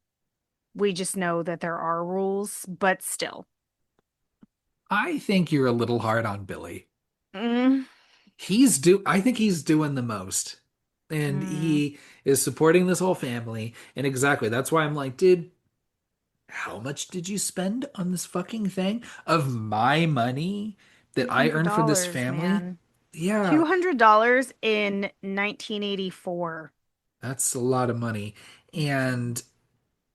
We just know that there are rules, but still. I think you're a little hard on Billy. Mm, I think he's doing the most. And mm. he is supporting this whole family. And exactly, that's why I'm like, dude, how much did you spend on this fucking thing of my money that I earned for this $200, family? man. Yeah, $200 in 1984. that's a lot of money. And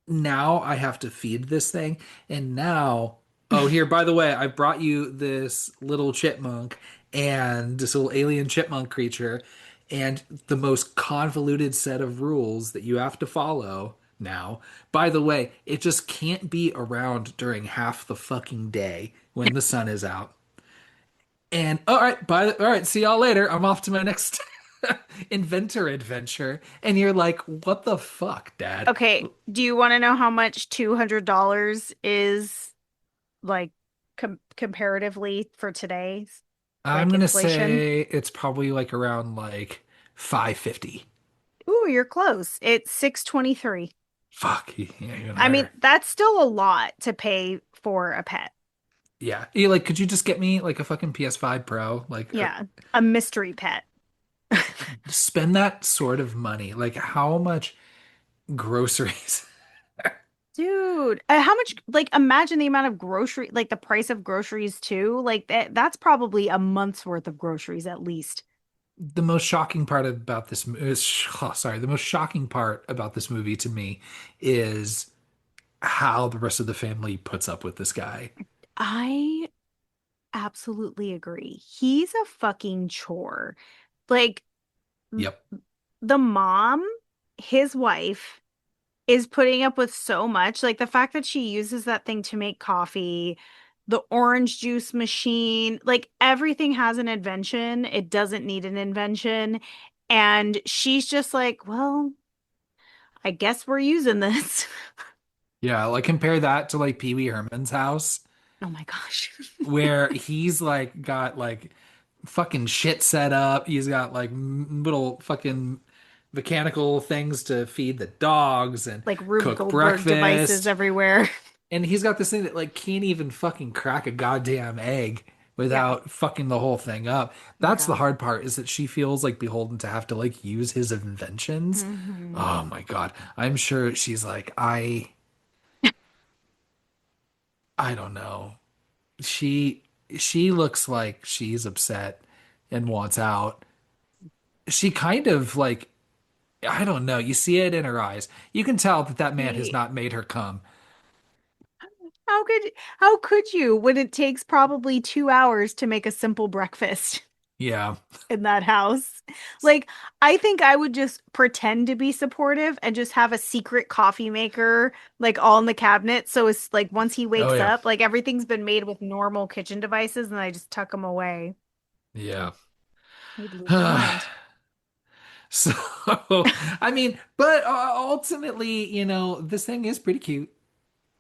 now I have to feed this thing. And now, oh, here, by the way, I brought you this little chipmunk and this little alien chipmunk creature and the most convoluted set of rules that you have to follow now. By the way, it just can't be around during half the fucking day when the sun is out. And all right, see y'all later. I'm off to my next inventor adventure. And you're like, what the fuck, Dad? Okay, do you want to know how much $200 is like comparatively for today's? I'm like gonna inflation? say it's probably like around like 550. Ooh, you're close. It's 623. Fuck, yeah, even I mean, higher. that's still a lot to pay for a pet. Yeah. Like, could you just get me like a fucking PS5 Pro? Like, Yeah, a mystery pet. spend that sort of money. Like, how much groceries? Dude, how much, like, imagine the amount of grocery, like the price of groceries too. Like that's probably a month's worth of groceries at least. The most shocking part about this is, oh, sorry, the most shocking part about this movie to me is how the rest of the family puts up with this guy. I absolutely agree. He's a fucking chore. Like Yep. the mom, his wife, is putting up with so much. Like the fact that she uses that thing to make coffee, the orange juice machine, like everything has an invention. It doesn't need an invention. And she's just like, well, I guess we're using this. Yeah, like compare that to like Pee Wee Herman's house, Oh my gosh. where he's like got like fucking shit set up. He's got like little fucking mechanical things to feed the dogs and Like Rube cook Goldberg devices breakfast. everywhere. And he's got this thing that like can't even fucking crack a goddamn egg Yeah. without fucking the whole thing up. That's the Yeah. hard part is that she feels like beholden to have to like use his inventions. Hmm. Oh my God. I'm sure she's like, I don't know. She she looks like she's upset and wants out. She kind of like I don't know. You see it in her eyes. You can tell that that man has He, not made her come. how could you when it takes probably 2 hours to make a simple breakfast Yeah. in that house? Like, I think I would just pretend to be supportive and just have a secret coffee maker, like all in the cabinet. So it's like once he Oh wakes yeah. up, like everything's been made with normal kitchen devices and I just tuck them away. Yeah. He'd lose his mind. So, I mean, but ultimately, this thing is pretty cute.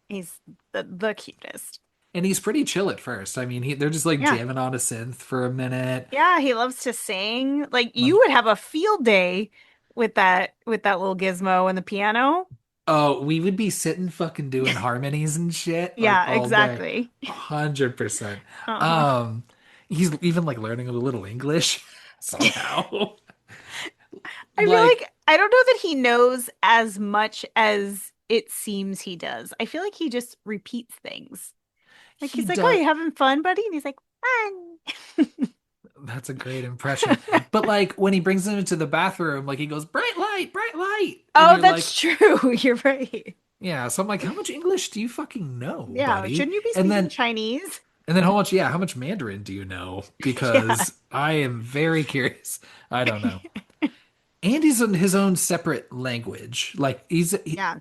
He's the cutest. And he's pretty chill at first. I mean, they're just like Yeah. jamming on a synth for a minute. Yeah, he loves to sing. Like you Love- would have a field day with that little gizmo and the piano. Oh, we would be sitting fucking doing harmonies and shit like Yeah, all day. exactly. 100%. Uh-huh. Um, he's even like learning a little English somehow. I feel Like like I don't know that he knows as much as it seems he does. I feel like he just repeats things. Like he he's like, "Oh, does. you having fun, buddy?" And he's like, "Fun." That's a great impression. But like when he brings him into the bathroom, like he goes, bright light. And Oh, you're like, that's true. You're right. yeah. So I'm like, how much English do you fucking know, Yeah, buddy? shouldn't you be And speaking then Chinese? how much Mandarin do you know? Yeah. Because I am very curious. I don't know. And he's in his own separate language. Like Yeah.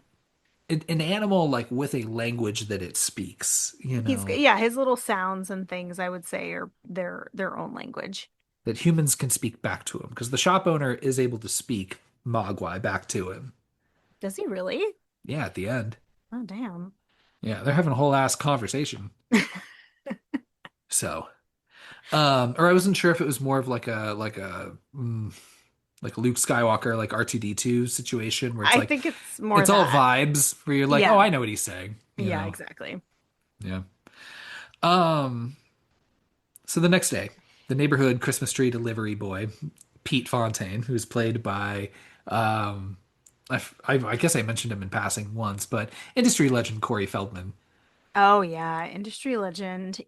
an animal like with a language that it speaks, Yeah, his little sounds and things I would say are their own language. that humans can speak back to him. Because the shop owner is able to speak Mogwai back to him. Does he really? Yeah, at the end. Oh, damn. Yeah, they're having a whole ass conversation. So, or I wasn't sure if it was more of like a Luke Skywalker, like R2D2 situation where I think it's more it's all that. vibes where you're like, oh, Yeah. I know what he's saying, Yeah, exactly. Yeah. Um, so the next day, the neighborhood Christmas tree delivery boy, Pete Fontaine, who's played by, um, I guess I mentioned him in passing once, but industry legend Corey Feldman. Oh yeah, industry legend.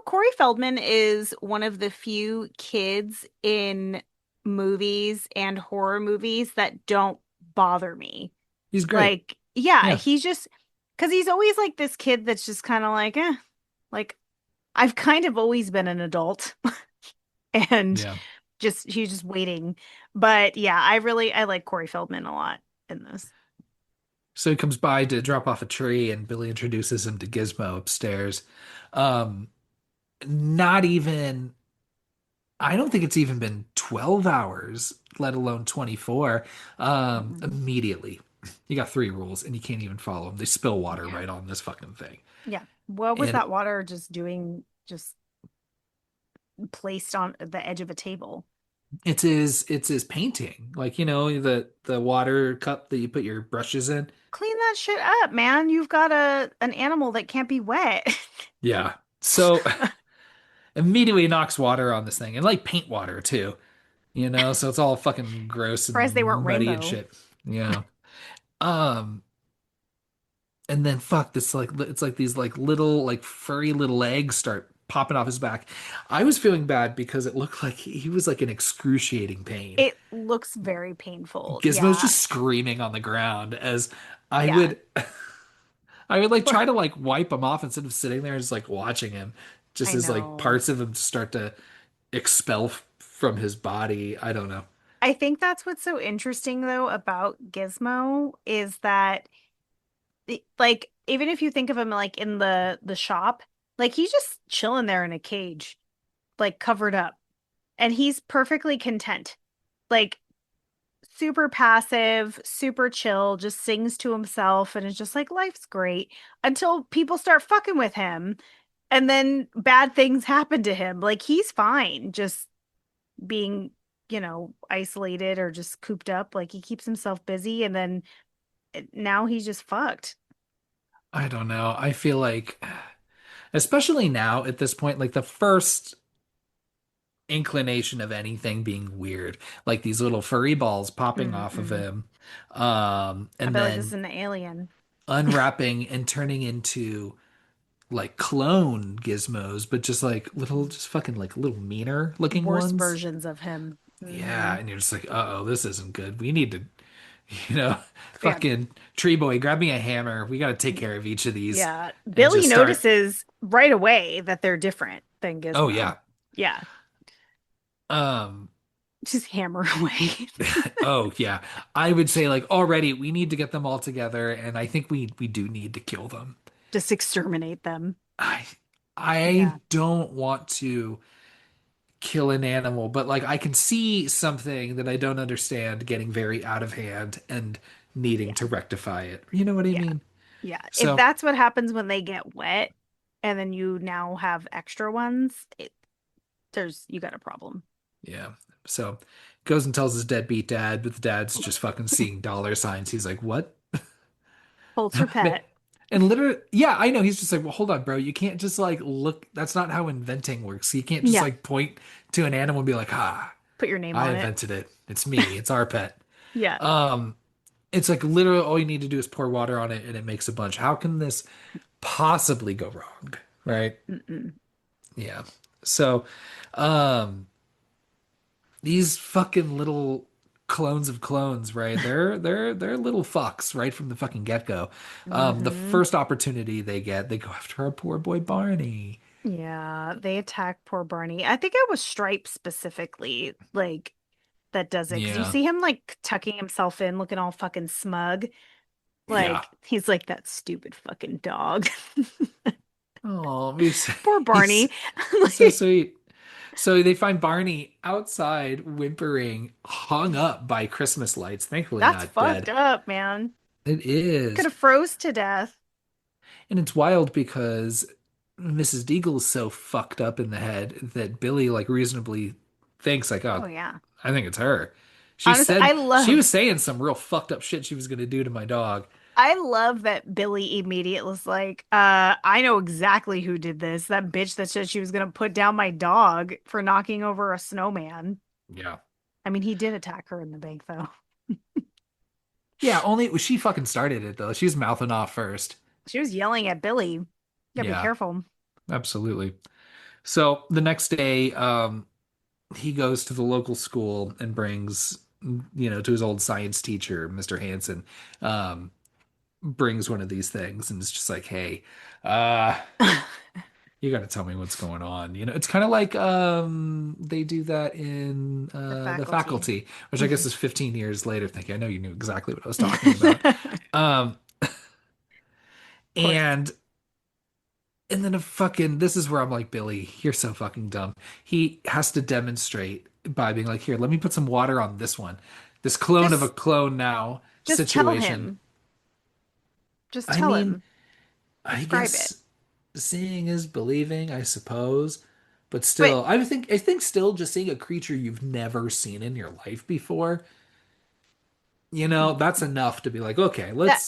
Corey Feldman is one of the few kids in movies and horror movies that don't bother me. He's great. Like, yeah, Yeah. he's just because he's always like this kid that's just kind of like, like I've kind of always been an adult and Yeah. just he's just waiting. But yeah, I like Corey Feldman a lot in this. So he comes by to drop off a tree, and Billy introduces him to Gizmo upstairs. Um, not even, I don't think it's even been 12 hours, let alone 24. Mhm. Immediately, you got three rules, and you can't even follow them. They spill water Yeah. right on this fucking thing. Yeah. What was And that water just doing? Just placed on the edge of a table. It's his painting. Like, the water cup that you put your brushes in. Clean that shit up, man. You've got a an animal that can't be wet. Yeah. So immediately knocks water on this thing and like paint water too, so it's all fucking gross Surprised they weren't and muddy and rainbow. shit. Yeah. Um, and then fuck this, like it's like these like little like furry little eggs start popping off his back. I was feeling bad because it looked like he was like in excruciating pain. It looks very painful. Gizmo's Yeah. just screaming on the ground as I Yeah. would I would like try to like wipe him off instead of sitting there and just like watching him, just I as like know. parts of him start to expel from his body. I don't know. I think that's what's so interesting though about Gizmo is that like even if you think of him like in the shop, like he's just chilling there in a cage, like covered up, and he's perfectly content. Like super passive, super chill, just sings to himself and is just like life's great until people start fucking with him and then bad things happen to him. Like he's fine just being, isolated or just cooped up. Like he keeps himself busy and then now he's just fucked. I don't know. I feel like, especially now at this point, like the first inclination of anything being weird, like these little furry balls popping off of Mm-mm. him, I and feel like this is then an alien. unwrapping and turning into like clone gizmos, but just like little, just fucking like little meaner looking Worse ones. versions of him. Yeah, and you're just like, uh-oh, this isn't good. We need to, you know, Yeah. fucking tree boy, grab me a hammer. We got to take care of each of these Yeah. and Billy just start. notices right away that they're different than Oh Gizmo. yeah. Yeah. Um, Just hammer away. oh yeah. I would say like already we need to get them all together, and I think we do need to kill them. Just exterminate them. I I Yeah. don't want to kill an animal, but like I can see something that I don't understand getting very out of hand and needing Yeah. to rectify it. You know what I Yeah. mean? Yeah. If So, that's what happens when they get wet and then you now have extra ones, you got a problem. yeah. So goes and tells his deadbeat dad, but the dad's just fucking seeing dollar signs. He's like, "What?" Holds her pet. And literally, yeah, I know. He's just like, "Well, hold on, bro. You can't just like look. That's not how inventing works. You can't just Yeah. like point to an animal and be like, ah, Put your name I on it. invented it. It's me. It's our pet." Yeah. Um, it's like literally all you need to do is pour water on it and it makes a bunch. How can this possibly go wrong? Right? Mm-mm. Yeah. So, um, these fucking little clones of clones, right? They're little fucks right from the fucking get-go. The Hmm. first opportunity they get, they go after our poor boy Barney. Yeah, they attack poor Barney. I think it was Stripe specifically, like that does it because you Yeah. see him like tucking himself in, looking all fucking smug. Yeah. Like he's like that stupid fucking dog. Oh, Poor he's Barney. he's so sweet. So they find Barney outside whimpering, hung up by Christmas lights. Thankfully That's not fucked dead. up, man. It Could is. have froze to death. And it's wild because Mrs. Deagle is so fucked up in the head that Billy like reasonably thinks like, oh, Oh yeah. I think it's her. Honestly, She was saying some real fucked up shit she was gonna do to my dog. I love that Billy immediately was like, I know exactly who did this. That bitch that said she was gonna put down my dog for knocking over a snowman. Yeah. I mean, he did attack her in the bank though. Yeah, only she fucking started it though. She was mouthing off first. She was yelling at Billy. You gotta be Yeah, careful. absolutely. So the next day, he goes to the local school and brings, to his old science teacher, Mr. Hanson, brings one of these things and it's just like, hey, uh, you got to tell me what's going on. It's kind of like they do that in The The faculty. Faculty, which I guess Mhm. is 15 years later. Thinking I know you knew exactly what I was talking about. Of Um, course. and and then a fucking this is where I'm like, Billy, you're so fucking dumb. He has to demonstrate by being like, here, let me put some water on this one. This clone of a Just clone now just tell situation. him. Just I tell mean, him. I Describe it. guess seeing is believing, I suppose. But But still, I think still just seeing a creature you've never seen in your life before, that's enough to be like, okay, that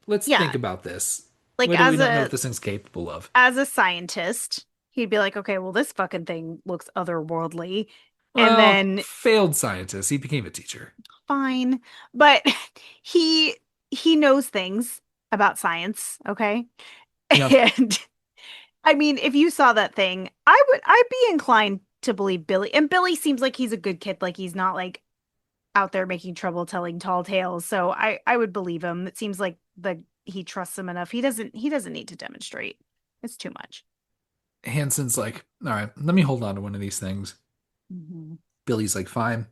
let's yeah, think about this. like What do we not know what this thing's capable of? as a scientist, he'd be like, okay, well, this fucking thing looks otherworldly. And Well, then failed scientist. He became a teacher. fine. But he he knows things about science, okay? Yep. And I mean, if you saw that thing, I'd be inclined to believe Billy. And Billy seems like he's a good kid, like he's not like out there making trouble telling tall tales. So I would believe him. It seems like he trusts him enough. He doesn't need to demonstrate. It's too much. Hanson's like, all right, let me hold on to one of these things. Hmm. Billy's like, fine,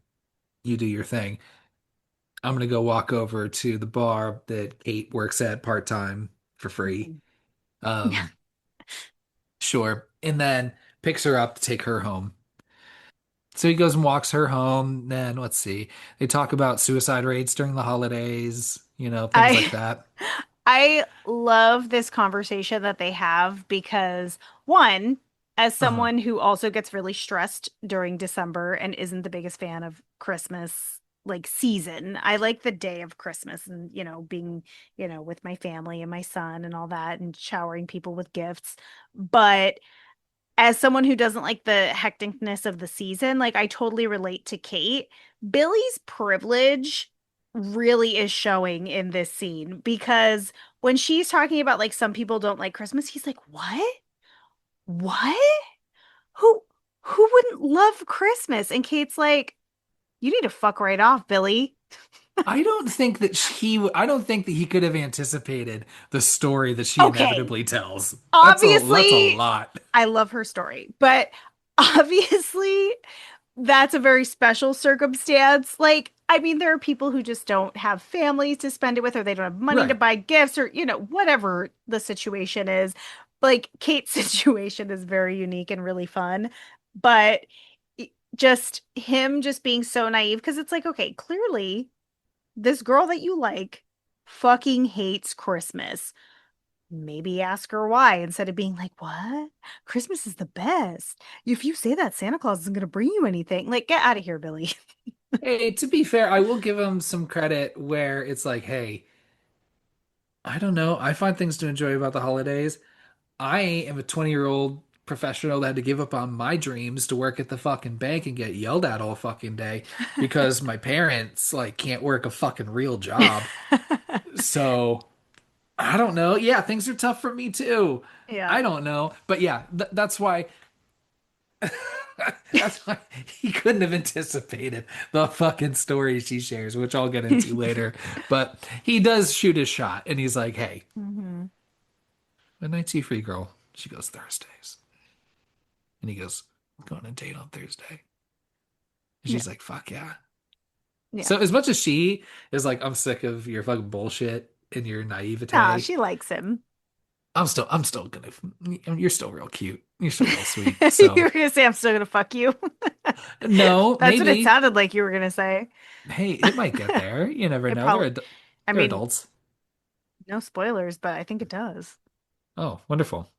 you do your thing. I'm gonna go walk over to the bar that Kate works at part time for free. Hmm. Um, sure. And then picks her up to take her home. So he goes and walks her home. Then let's see. They talk about suicide rates during the holidays, things like I that. I love this conversation that they have because one, as Uh-huh. someone who also gets really stressed during December and isn't the biggest fan of Christmas like season, I like the day of Christmas and being, with my family and my son and all that and showering people with gifts. But as someone who doesn't like the hecticness of the season, like I totally relate to Kate. Billy's privilege really is showing in this scene because when she's talking about like some people don't like Christmas, he's like, "What? What? Who who wouldn't love Christmas?" And Kate's like, "You need to fuck right off, Billy." I don't think that he could have anticipated the story that she Okay, inevitably tells. That's a obviously, lot. I love her story, but obviously that's a very special circumstance. Like, I mean, there are people who just don't have families to spend it with, or they don't have money to Right. buy gifts, or, whatever the situation is. Like, Kate's situation is very unique and really fun. But just him just being so naive, because it's like, okay, clearly this girl that you like fucking hates Christmas. Maybe ask her why instead of being like, "What? Christmas is the best. If you say that, Santa Claus isn't going to bring you anything." Like, get out of here, Billy. Hey, to be fair, I will give him some credit where it's like, hey, I don't know. I find things to enjoy about the holidays. I am a 20-year-old professional that had to give up on my dreams to work at the fucking bank and get yelled at all fucking day because my parents like can't work a fucking real job. So, I don't know. Yeah, things are tough for me too. Yeah. I don't know. But yeah, that's why that's why he couldn't have anticipated the fucking story she shares, which I'll get into later. But he does shoot his shot and he's like, "Hey, Hmm. when I see free girl, she goes Thursdays." And he goes, "Go on a date on Thursday." And Yeah. she's like, "Fuck yeah." Yeah. So as much as she is like, "I'm sick of your fucking bullshit and your Nah, naivete," she likes him. I'm still gonna, you're still real cute. You're still real sweet. So You were gonna say I'm still gonna fuck you. no, That's what it maybe. sounded like you were gonna say. Hey, it might get there. You never It know. probably, I They're mean, adults. no spoilers, but I think it does. Oh, wonderful.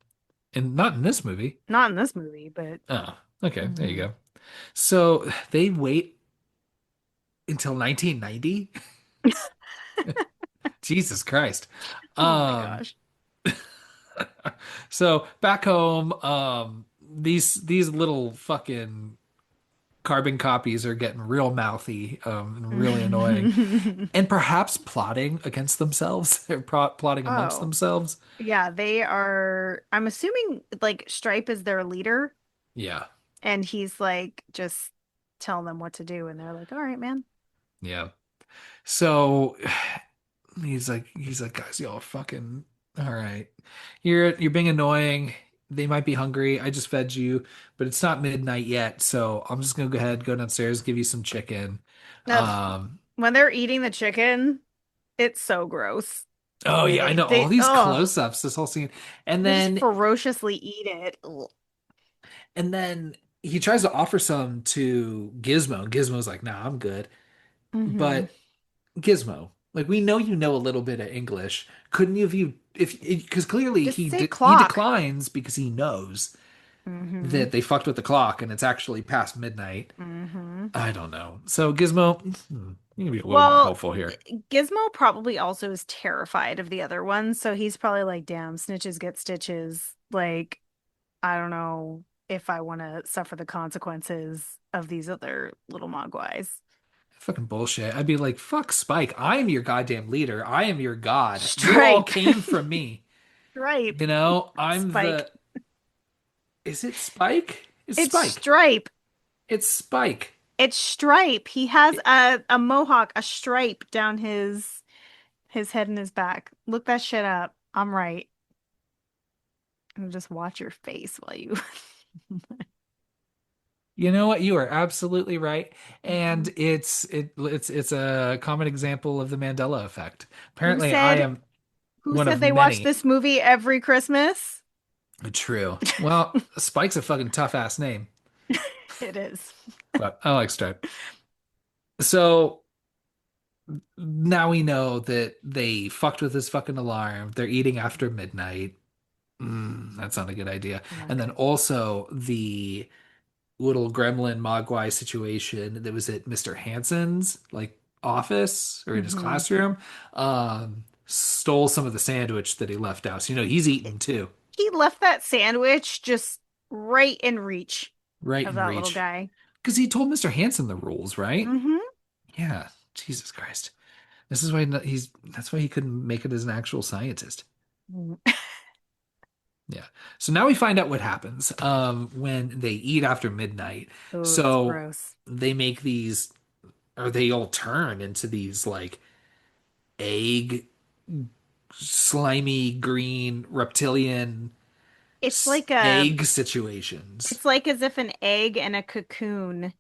And not in this movie. Not in this movie, but Oh, okay. There you mhm. go. So they wait until 1990. Jesus Christ. Oh my Um, gosh. so back home, these little fucking carbon copies are getting real mouthy, and really annoying, and perhaps plotting against themselves. They're plotting amongst Oh, themselves. yeah, they are. I'm assuming like Stripe is their leader, Yeah, and he's like just telling them what to do, and they're like, "All right, man." yeah. So he's like, guys, y'all are fucking all right. You're being annoying. They might be hungry. I just fed you, but it's not midnight yet, so I'm just gonna go ahead, go downstairs, give you some chicken. Ugh. Um, When they're eating the chicken, it's so gross the oh way yeah, I they know all they these oh close-ups, this whole scene. And they just then ferociously eat it. Ugh. and then he tries to offer some to Gizmo. Gizmo's like, nah, I'm good. Hmm. But Gizmo, like we know you know a little bit of English. Couldn't you have you if because clearly Just say he clock. declines because he knows. Mm-hmm. that they fucked with the clock and it's actually past midnight. Mm-hmm. I don't know. So Gizmo, you can be a little more Well, hopeful here. Gizmo probably also is terrified of the other ones, so he's probably like, damn, snitches get stitches. Like, I don't know if I want to suffer the consequences of these other little mogwais. Fucking bullshit. I'd be like, fuck Spike. I am your goddamn leader. I am your god. You all Stripe. came from me. Stripe. You know, I'm Spike. the. Is it Spike? It's It's Spike. Stripe. It's Spike. It's Stripe. He has It- a mohawk, a stripe down his head and his back. Look that shit up. I'm right. And just watch your face while you. You know what? You are absolutely right. Mhm. And it's a common example of the Mandela effect. Who Apparently, I said am who one said of they watch many. this movie every Christmas? True. Well, Spike's a fucking tough ass name, It is. but I like Stripe. So now we know that they fucked with this fucking alarm. They're eating after midnight. That's not a good idea. Not And then good. also the little gremlin Mogwai situation that was at Mr. Hansen's like office or in his Hmm. classroom. Stole some of the sandwich that he left out. So, he's eating too, He left that sandwich just right in reach right of in that little reach. guy. Because he told Mr. Hansen the rules, right? Hmm. Yeah. Jesus Christ. This is why that's why he couldn't make it as an actual scientist. Yeah. So now we find out what happens when they eat after midnight. Oh, it's So gross. they make these, or they all turn into these like egg, slimy green reptilian It's like a egg situations. it's like as if an egg and a cocoon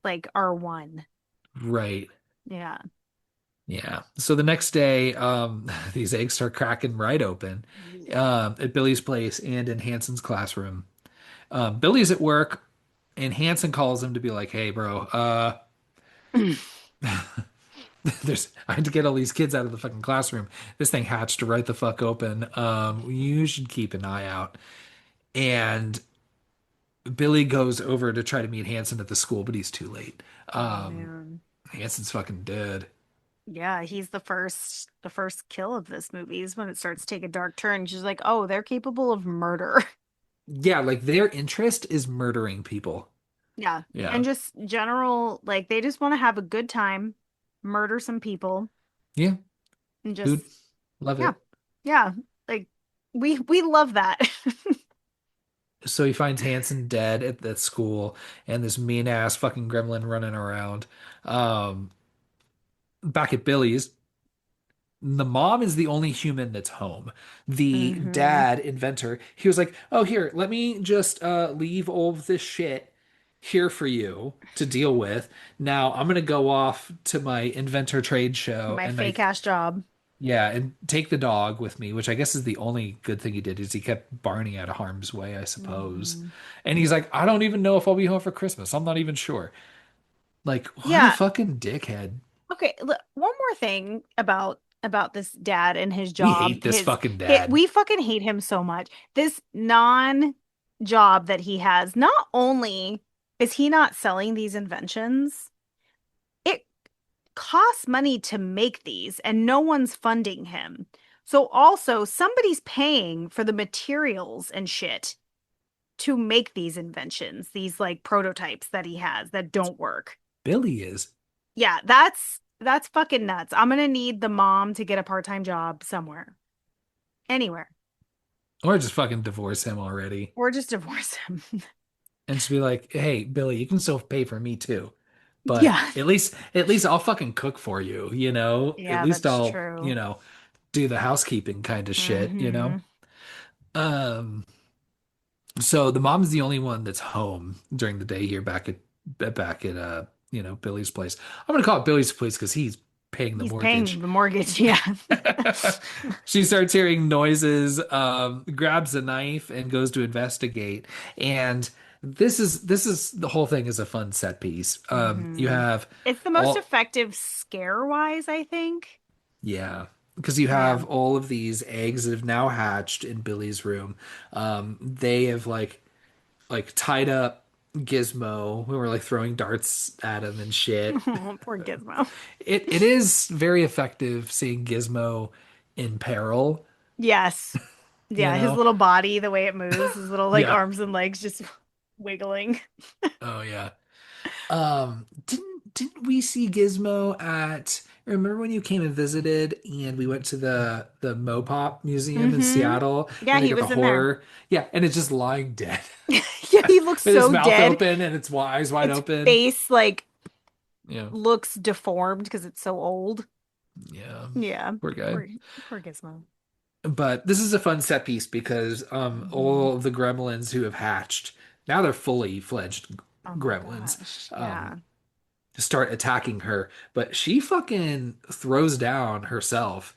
like are one. Right. Yeah. Yeah. So the next day, these eggs start cracking right open at Billy's place and in Hanson's classroom. Billy's at work, and Hanson calls him to be like, "Hey, bro, I had to get all these kids out of the fucking classroom. This thing hatched right the fuck open. You should keep an eye out." And Billy goes over to try to meet Hanson at the school, but he's too late. Oh Um, man. Hanson's fucking dead. Yeah, he's the first kill of this movie is when it starts to take a dark turn. She's like, "Oh, they're capable of murder." Yeah, like their interest is murdering people. Yeah. Yeah. And just general like they just want to have a good time, murder some people Yeah. and just Who'd love yeah. it? Yeah. Like we love that. So he finds Hanson dead at that school and this mean ass fucking gremlin running around. Um, Back at Billy's, the mom is the only human that's home. The Hmm. dad, inventor, he was like, "Oh, here, let me just leave all of this shit here for you to deal with. Now I'm gonna go off to my inventor trade show My and fake ass job. yeah, and take the dog with me," which I guess is the only good thing he did is he kept Barney out of harm's way, I suppose. Hmm. And he's like, "I don't even know if I'll be home for Christmas. I'm not even sure." Like, what a Yeah. fucking dickhead. Okay, look, one more thing about this dad and his We job. hate this fucking His dad. we fucking hate him so much. This non-job that he has, not only is he not selling these inventions, it costs money to make these and no one's funding him. So also somebody's paying for the materials and shit to make these inventions, these like prototypes that he has that don't work. Billy is. Yeah, that's fucking nuts. I'm gonna need the mom to get a part-time job somewhere, anywhere, Or just fucking divorce him already. or just divorce him. And just be like, "Hey, Billy, you can still pay for me too. But Yeah. at least I'll fucking cook for you, At Yeah, least that's I'll, true. do the housekeeping kind of shit. Hmm. Um, so the mom's the only one that's home during the day here back at Billy's place. I'm gonna call it Billy's place because he's paying the He's paying mortgage. the mortgage. Yeah. She starts hearing noises, grabs a knife and goes to investigate. And this is the whole thing is a fun set piece. You Hmm. have It's the most all effective scare-wise, I think. Yeah, because you Yeah. have all of these eggs that have now hatched in Billy's room. They have like like tied up Gizmo. We were like throwing darts at him and shit. Oh, poor Gizmo. It is very effective seeing Gizmo in peril, Yes. you Yeah, his know? little body, the way it moves, his little like Yeah. arms and legs just wiggling. Oh yeah. Didn't we see Gizmo at remember when you came and visited and we went to the Mopop Museum in Hmm. Seattle Yeah, and they he got the was in there. horror? Yeah, and it's just lying dead Yeah, he looks with his so mouth dead. open and its eyes wide Its open. face like Yeah. looks deformed because it's so old. Yeah. Yeah. Poor guy. Poor Gizmo. But this is a fun set piece because Hmm. all of the gremlins who have hatched, now they're fully fledged Oh my gremlins. gosh. Um, Yeah. start attacking her, but she fucking throws down herself.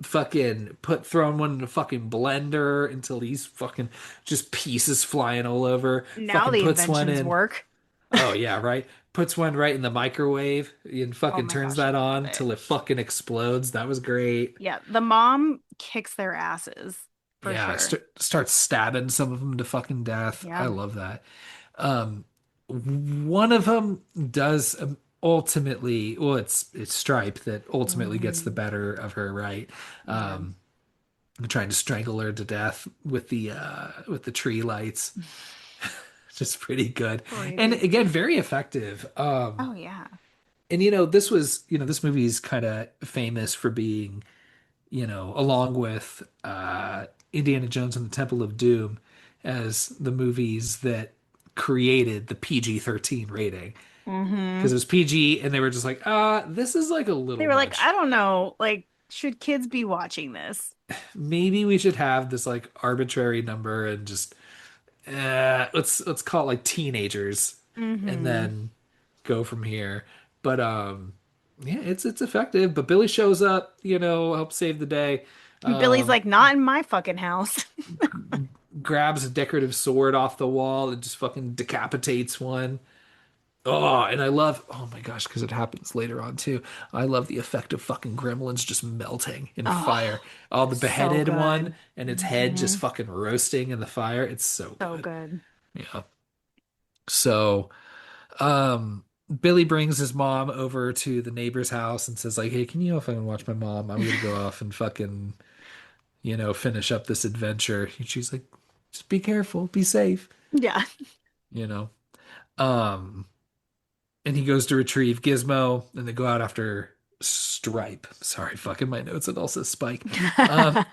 Fucking throwing one in a fucking blender until he's fucking just pieces flying all over. Now Fucking the puts one inventions in. work. Oh yeah, right. Puts one right in the microwave and Oh fucking my turns gosh, that I love on it. till it fucking explodes. That was great. Yeah, the mom kicks their asses for Yeah, sure. starts stabbing some of them to fucking death. I Yeah. love that. Um, one of them does ultimately, well, it's Stripe that ultimately gets the Hmm. better of her, right? Yeah. Um, trying to strangle her to death with the tree lights. Just pretty good. And Crazy. again, very effective. Oh yeah. And this movie is kind of famous for being, along with Indiana Jones and the Temple of Doom as the movies that created the PG-13 rating. Because Hmm. it was PG and they were just like, this is like a They little were like, I much. don't know, like, should kids be watching this? Maybe we should have this like arbitrary number and just let's call it like teenagers and Hmm. then go from here. But yeah, it's effective. But Billy shows up, helps save the day. Billy's Um like, not in my fucking house. grabs a decorative sword off the wall and just fucking decapitates one. Oh, and I love, oh my gosh, because it happens later on too. I love the effect of fucking gremlins just melting in fire. Oh, Oh, the so beheaded one good. and its head Hmm. just fucking roasting in the fire. It's so So good. good. Yeah. So, um, Billy brings his mom over to the neighbor's house and says, like, hey, can you fucking watch my mom? I'm gonna go off and fucking, finish up this adventure. And she's like, just be careful, be safe, Yeah. you know. Um, and he goes to retrieve Gizmo, and they go out after Stripe. Sorry, fucking my notes. It also Spike. Um,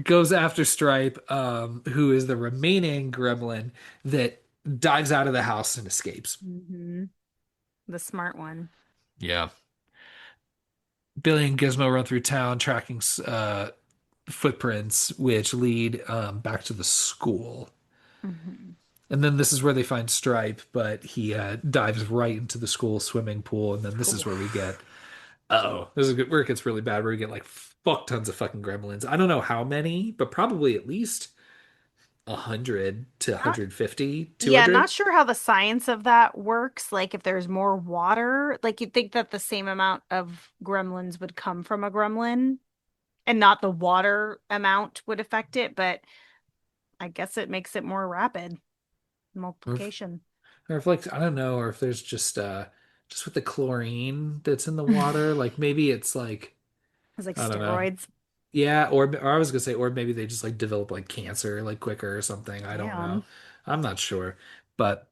goes after Stripe, who is the remaining gremlin that dives out of the house and escapes. Hmm. The smart one. Yeah. Billy and Gizmo run through town tracking footprints, which lead back to the school. Hmm. And then this is where they find Stripe, but he dives right into the school swimming pool. And then this is where we Oof. get this is where it gets really bad, where we get like fuck tons of fucking gremlins. I don't know how many, but probably at least 100 to Not 150, Yeah, 200. not sure how the science of that works. Like if there's more water, like you'd think that the same amount of gremlins would come from a gremlin and not the water amount would affect it, but I guess it makes it more rapid Or if, multiplication. or if like I don't know, or if there's just with the chlorine that's in the water, like maybe it's like It's like I don't know. steroids. Yeah, or I was gonna say, or maybe they just like develop like cancer like quicker or something. I don't know. Damn. I'm not sure. But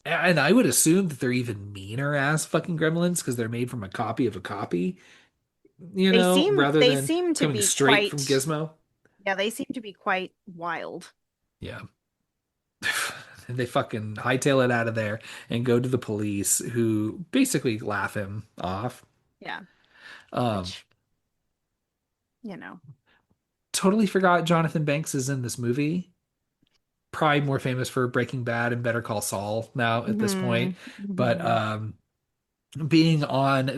and I would assume that they're even meaner ass fucking gremlins because they're made from a copy of a copy, rather They than seem to coming be straight from quite Gizmo. yeah, they seem to be quite wild. Yeah. And they fucking hightail it out of there and go to the police who basically laugh him off. Yeah, Um, which, you know. totally forgot Jonathan Banks is in this movie. Probably more famous for Breaking Bad and Better Call Saul now at this Hmm. point. But Hmm. being on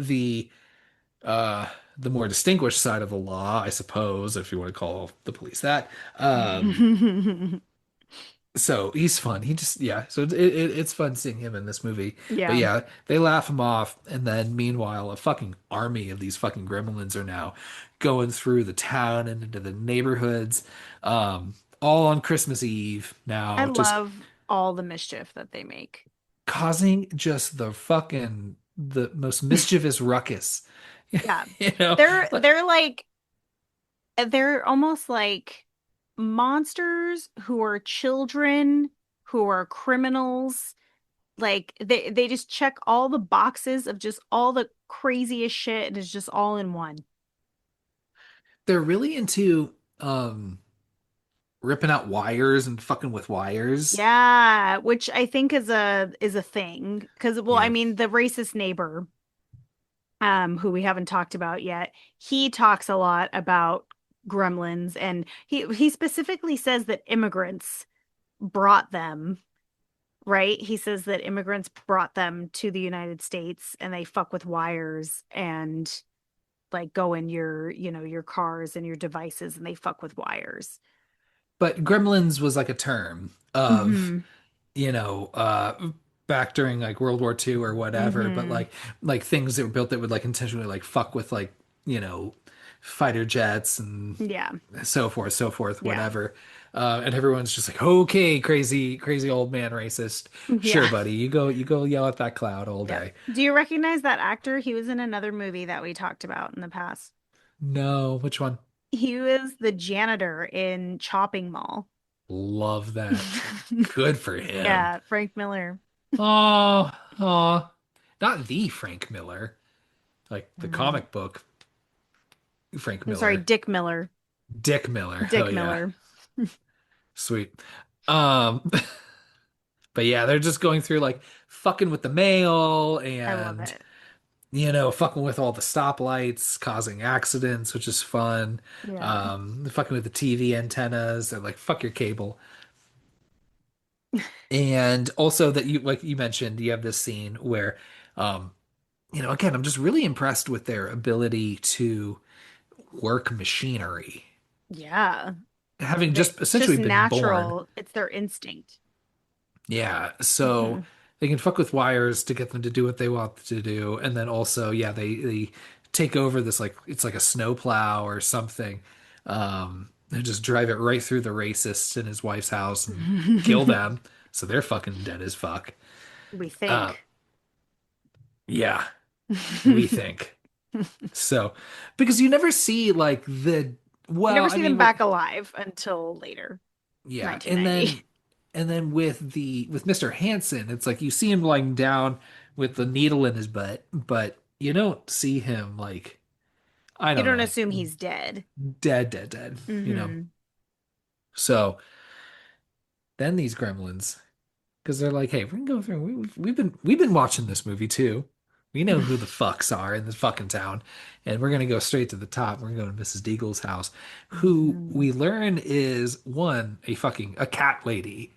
uh the more distinguished side of the law, I suppose, if you want to call the police that. So he's fun. He just yeah. So it's fun seeing him in this movie. But Yeah. yeah, they laugh him off, and then meanwhile, a fucking army of these fucking gremlins are now going through the town and into the neighborhoods, all on Christmas Eve. I Now, just love all the mischief that they make. causing just the most mischievous ruckus. Yeah. You know, They're like they're like they're almost like monsters who are children, who are criminals. Like they just check all the boxes of just all the craziest shit and it's just all in one. they're really into ripping out wires and fucking with wires. Yeah, which I think is a thing because well, I Yeah. mean, the racist neighbor who we haven't talked about yet, he talks a lot about gremlins and he specifically says that immigrants brought them, right? He says that immigrants brought them to the United States and they fuck with wires and like go in your cars and your devices and they fuck with wires. But Gremlins was like a term of, Hmm. you know, back during like World War II or whatever, but Hmm. like things that were built that would like intentionally like fuck with like, you know, fighter jets and Yeah. so forth, Yeah. whatever. And everyone's just like, okay, crazy old man racist. Sure, Yeah. buddy, you go yell at that cloud all Yeah. day. Do you recognize that actor? He was in another movie that we talked about in the past. No, which one? He was the janitor in Chopping Mall. Love that. Good for him. Yeah, Frank Miller. Oh, oh, not the Frank Miller, like the Mm. comic book Frank I'm sorry, Miller. Dick Miller. Dick Miller. Hell Dick yeah. Miller. Sweet. Um, but yeah, they're just going through like fucking with the mail I love and, it. you know, fucking with all the stoplights, causing accidents, which is fun. Yeah. Fucking with the TV antennas and like fuck your cable. And also that you like you mentioned, you have this scene where um, you know, again, I'm just really impressed with their ability to work machinery. Yeah. Having They, just it's just essentially been born. natural. It's their instinct. Yeah, so Hmm. they can fuck with wires to get them to do what they want to do, and then also, yeah, they take over this like it's like a snowplow or something, and just drive it right through the racist in his wife's house and kill them. So they're fucking dead as fuck. We Uh, think. yeah, we You think so because you never see like the never well, I see them mean, back alive until later, yeah, 1990. and then with Mr. Hansen, it's like you see him lying down with the needle in his butt, but you don't see him like I You don't don't know, assume he's dead. dead, you know. Hmm. So then these gremlins, because they're like, hey, we're gonna go through. We've been watching this movie too. We know who the fucks are in this fucking town, and we're gonna go straight to the top. We're gonna go to Mrs. Deagle's house, who Hmm. we learn is one a cat lady.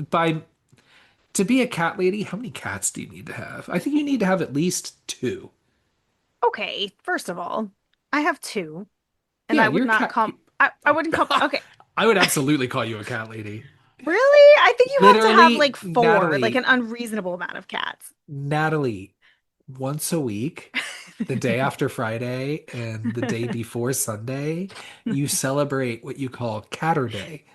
By To be a cat lady, how many cats do you need to have? I think you need to have at least two. Okay, first of all, I have two, and Yeah, I would you're a not cat. call. I wouldn't call. Okay, I would absolutely call you a cat lady. really? I think you have to have Literally, like four, like an Natalie, unreasonable amount of cats. Natalie, once a week, the day after Friday and the day before Sunday, you celebrate what you call Catter Day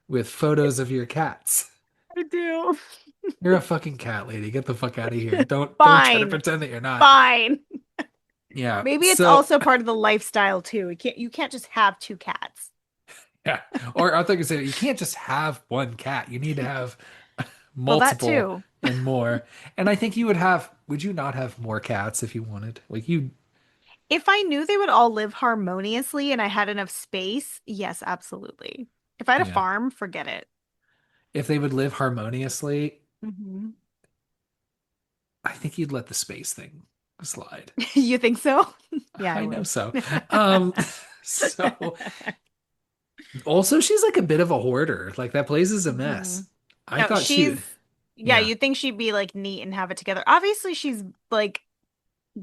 with photos of your cats. I do. You're a fucking cat lady. Get the fuck out of here. Don't try to Fine, pretend that you're not. fine. Yeah. Maybe it's So also part of the lifestyle too. You can't just have two cats. yeah. Or I think I said you can't just have one cat. You need to have Well, that multiple too. and more. And I think would you not have more cats if you wanted? Like you, If I knew they would all live harmoniously and I had enough space, yes, absolutely. If I had a yeah. farm, forget it. If they would live harmoniously, Hmm. I think you'd let the space thing slide. You think so? Yeah, I I know would. so. Um, so also she's like a bit of a hoarder. Like that place is a Hmm. mess. I No, thought she, yeah, yeah, you'd think she'd be like neat and have it together. Obviously, she's like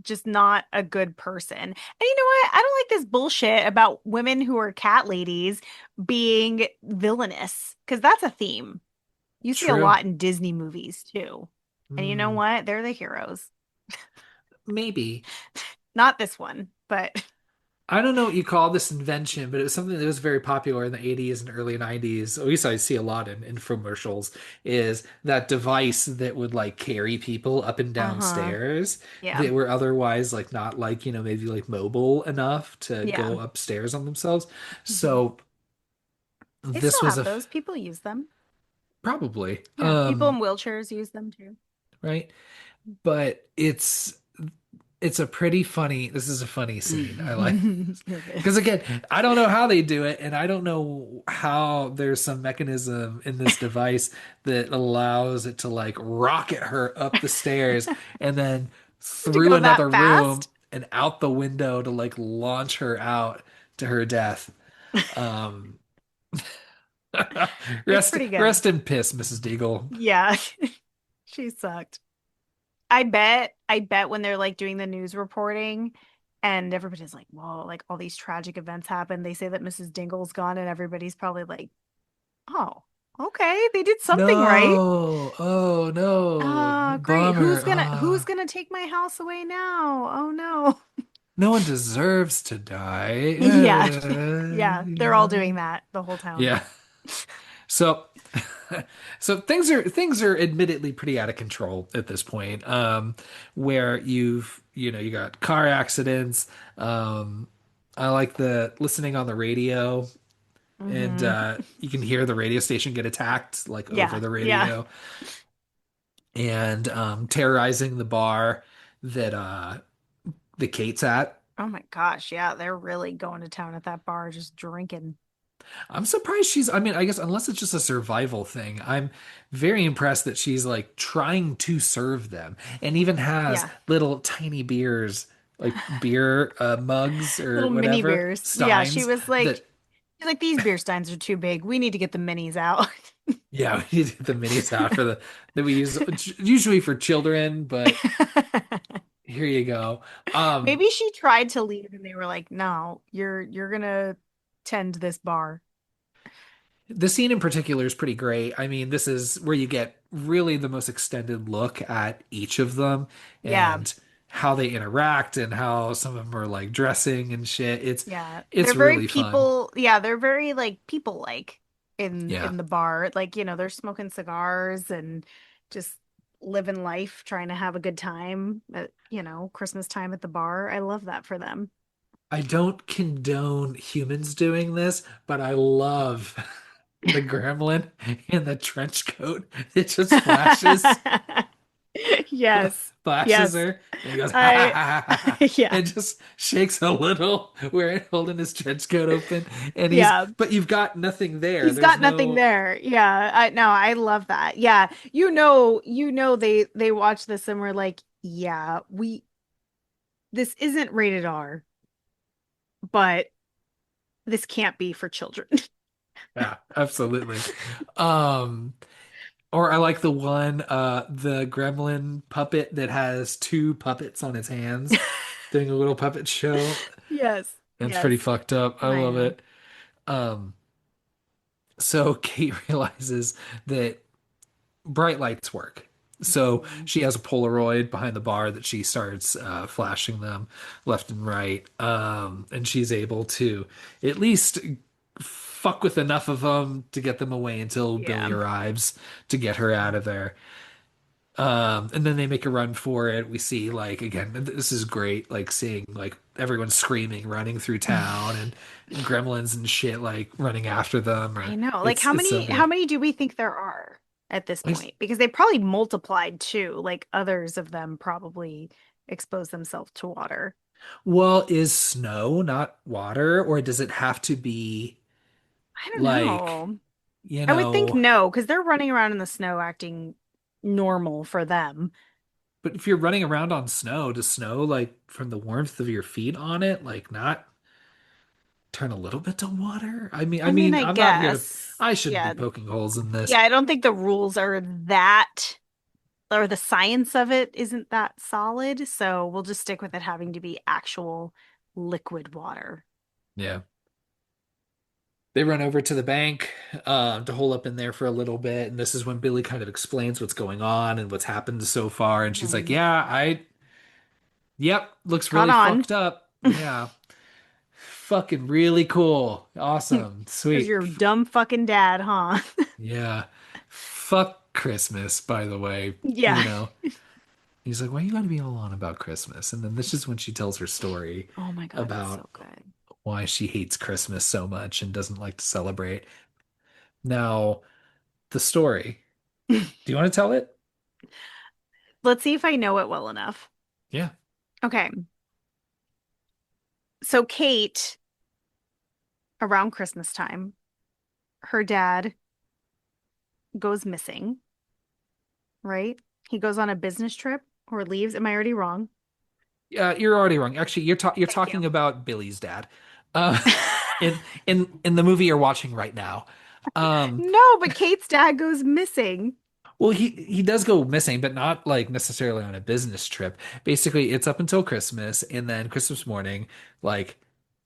just not a good person. And you know what? I don't like this bullshit about women who are cat ladies being villainous because that's a theme. You see a true. lot in Disney movies too. And you know Hmm, what? They're the heroes. maybe. Not this one, but I don't know what you call this invention, but it was something that was very popular in the 80s and early 90s. At least I see a lot in infomercials, is that device that would like carry people up and down Uh-huh. stairs Yeah. that were otherwise like not like, maybe like mobile enough to Yeah. go upstairs on themselves. Hmm. So They this still was have a those. People use them. probably Yeah. People in wheelchairs use them too. right, but it's a pretty funny, this is a funny scene. I like It because is. again, I don't know how they do it, and I don't know how there's some mechanism in this device that allows it to like rocket her up the stairs and then To through go that another room fast? and out the window to like launch her out to her death. Um, It's rest pretty good. rest in piss, Mrs. Deagle. Yeah. She sucked. I bet when they're like doing the news reporting and everybody's like, whoa, like all these tragic events happen. They say that Mrs. Dingle's gone and everybody's probably like, oh, okay, they did something right. No, oh no, Great. bummer. Who's gonna take my house away now? Oh no. No one deserves to die. Yeah. Yeah. They're all doing Yeah. that the whole town. Yeah. So so things are admittedly pretty out of control at this point. Where you got car accidents. Um I like the listening on the radio and Hmm. you can hear the radio station get attacked like over Yeah. the Yeah. radio and terrorizing the bar that the Kate's at. Oh my gosh. Yeah. They're really going to town at that bar just drinking. I'm surprised I mean, I guess unless it's just a survival thing, I'm very impressed that she's like trying to serve them and even has Yeah. little tiny beers, like beer mugs or Little mini whatever, beers. Yeah. steins that, She's like, these beer steins are too big. We need to get the minis out. yeah, we need to get the minis out that we use usually for children, but here you go. Um, Maybe she tried to leave and they were like, no, you're gonna tend this bar. The scene in particular is pretty great. I mean, this is where you get really the most extended look at each of them Yeah. and how they interact and how some of them are like dressing and shit. It's Yeah. it's really fun. They're very like people like Yeah. in the bar. Like, they're smoking cigars and just living life, trying to have a good time at, Christmas time at the bar. I love that for them. I don't condone humans doing this, but I love the gremlin in the trench coat. It just Yes. flashes Yes. her, and he goes, ha ha I ha ha ha, yeah. and just shakes a little, wearing holding his trench coat open. And Yeah. but you've got nothing there. He's There's got nothing no, there. Yeah. I love that. Yeah. They watch this and we're like, yeah, this isn't rated R, but this can't be for children. yeah, absolutely. Um, or I like the one, the gremlin puppet that has two puppets on its hands doing a little puppet show. Yes. It's pretty Yes. fucked up. I I love know. it. Um, so Kate realizes that bright lights work. So Mhm. she has a Polaroid behind the bar that she starts flashing them left and right. And she's able to at least fuck with enough of them to get them away until Billy Yeah. arrives to get her out of there. And then they make a run for it. We see like again, this is great, like seeing like everyone screaming, running through town and gremlins and shit like running after them I or know. Like it's so how good. many do we think there are at this Like, point? Because they probably multiplied too. Like others of them probably expose themselves to water. well, is snow not water, or does it have to be I don't like, know. you I would think know, no, because they're running around in the snow acting normal for them. but if you're running around on snow, does snow like from the warmth of your feet on it, like not turn a little bit to water? I mean, I I'm not here to, guess. I shouldn't be Yeah. poking holes in this. Yeah, I don't think the rules are that, or the science of it isn't that solid. So we'll just stick with it having to be actual liquid water. Yeah. They run over to the bank to hole up in there for a little bit, and this is when Billy kind of explains what's going on and what's happened so far. And she's like, Mhm. "Yeah, yep, looks Caught really on. fucked up. Yeah." fucking really cool. Awesome. Because Sweet. your dumb fucking dad, huh? Yeah. Fuck Christmas, by the way. You Yeah. know, he's like, why you gotta be all on about Christmas? And then this is when she tells her story Oh my God, it's about so good. why she hates Christmas so much and doesn't like to celebrate. Now, the story. Do you want to tell it? Let's see if I know it well enough. Yeah. Okay. So Kate, around Christmas time, her dad goes missing, right? He goes on a business trip or leaves. Am I already wrong? You're already wrong. Actually, you're Thank talking you. about Billy's dad. Uh, in the movie you're watching right now. Um, No, but Kate's dad goes missing. well, he does go missing, but not like necessarily on a business trip. Basically, it's up until Christmas, and then Christmas morning, like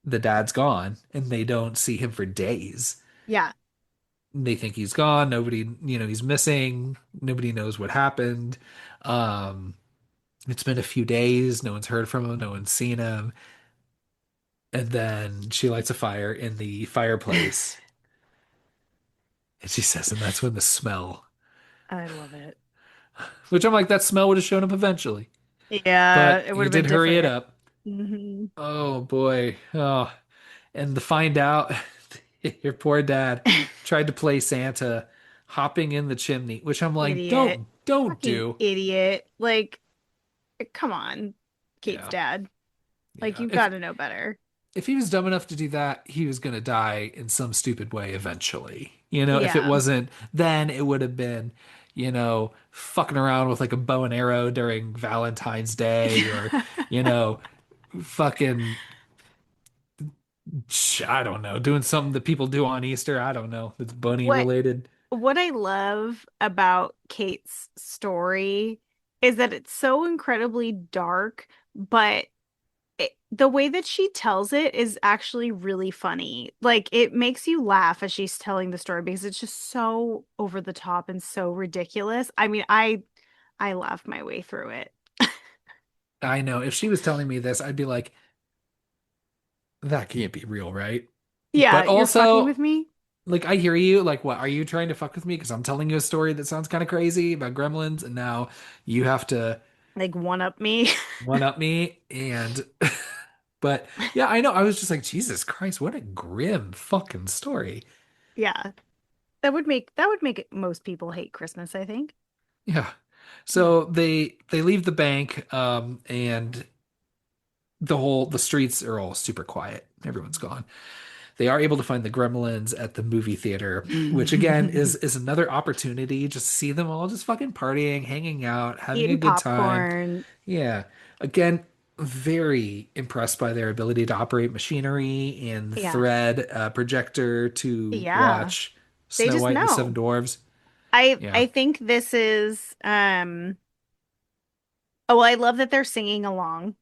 the dad's gone, and they don't see him for days. Yeah. They think he's gone. Nobody, he's missing. Nobody knows what happened. Um, it's been a few days. No one's heard from him. No one's seen him. And then she lights a fire in the fireplace. And she says, and that's when the smell, I love it. which I'm like, that smell would have shown up eventually. Yeah, But it would you have did been hurry it different. up. Hmm. Oh boy. Oh, and to find out your poor dad tried to play Santa hopping in the chimney, which I'm like, Idiot. don't Fucking do. idiot. Like, come on, Kate's Yeah. dad. Like, Yeah. you got to know better. If he was dumb enough to do that, he was going to die in some stupid way eventually. If it Yeah. wasn't then, it would have been, fucking around with like a bow and arrow during Valentine's Day or, you know, fucking, I don't know, doing something that people do on Easter. I don't know. It's bunny What related. what I love about Kate's story is that it's so incredibly dark, but the way that she tells it is actually really funny. Like it makes you laugh as she's telling the story because it's just so over the top and so ridiculous. I mean, I laughed my way through it. I know. If she was telling me this, I'd be like, that can't be real, right? Yeah, But you're fucking also, with me? like, I hear you. Like, what are you trying to fuck with me? Because I'm telling you a story that sounds kind of crazy about gremlins, and now you have to Like one up me. one up me. And, but yeah, I know. I was just like, Jesus Christ, what a grim fucking story. Yeah. That would make it, most people hate Christmas, I think. Yeah. Yeah. So they leave the bank, and the streets are all super quiet. Everyone's gone. They are able to find the Gremlins at the movie theater, which again is another opportunity just to see them all just fucking partying, hanging out, having a Eating good time. popcorn. Yeah. Again, very impressed by their ability to operate machinery and the Yeah. thread projector to Yeah. watch They Snow just White and the Seven know. Dwarfs. I Yeah. think this is oh, I love that they're singing along.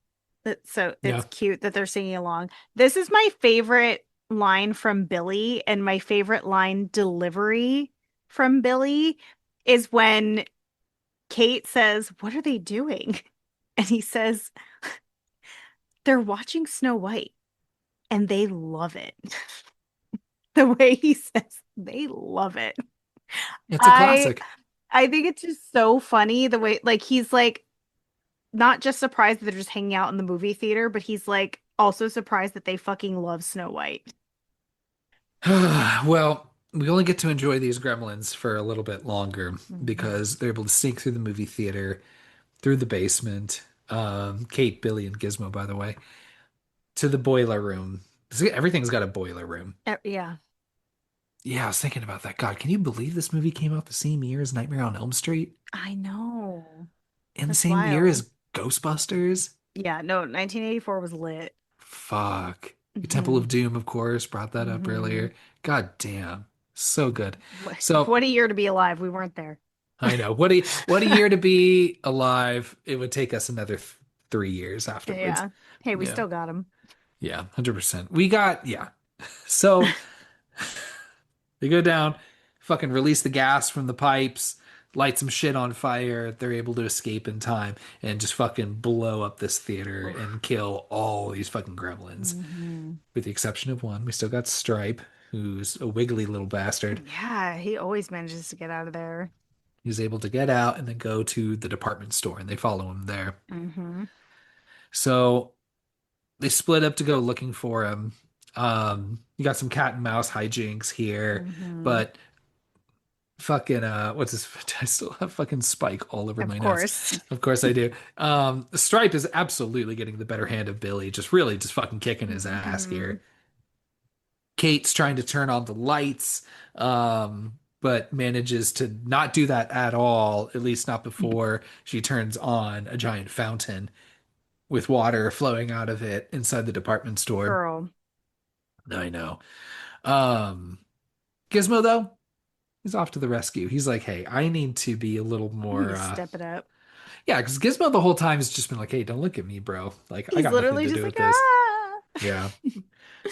So it's Yeah. cute that they're singing along. This is my favorite line from Billy, and my favorite line delivery from Billy is when Kate says, "What are they doing?" And he says, "They're watching Snow White and they love it." The way he says they love it. It's a I classic. I think it's just so funny the way like he's like not just surprised that they're just hanging out in the movie theater, but he's like also surprised that they fucking love Snow White. Well, we only get to enjoy these gremlins for a little bit longer Mhm. because they're able to sneak through the movie theater, through the basement, Kate, Billy, and Gizmo, by the way, to the boiler room. See, everything's got a boiler room. Yeah, Yeah, I was thinking about that. God, can you believe this movie came out the same year as Nightmare on Elm Street? I know. In the That's same year wild. as Ghostbusters? Yeah, no, 1984 was lit. Fuck. Temple Hmm. of Doom, of course, brought that up Hmm. earlier. God damn. So good. What, So what a year to be alive. We weren't there. I know. What a year to be alive. It would take us another 3 years afterwards. Yeah. Hey, we Yeah. still got him. Yeah, 100%. We got, yeah. So they go down, fucking release the gas from the pipes, light some shit on fire. They're able to escape in time and just fucking blow up this theater Oof. and kill all these fucking gremlins. Hmm. With the exception of one, we still got Stripe, who's a wiggly little bastard. Yeah, he always manages to get out of there. He's able to get out and then go to the department store, and they follow him there. Hmm. So they split up to go looking for him. You got some cat and mouse hijinks here, Hmm. but fucking what's his I still have fucking Spike all over Of my notes. course. Of course I do. Stripe is absolutely getting the better hand of Billy, just really just fucking kicking his ass Hmm. here. Kate's trying to turn on the lights, but manages to not do that at all, at least not before she turns on a giant fountain with water flowing out of it inside the department store. Girl, I know. Um, Gizmo, though, he's off to the rescue. He's like, hey, I need to be a little you more, step it up. yeah, because Gizmo the whole time has just been like, hey, don't look at me, bro. Like, I He's got nothing literally to just do like, with this. ah.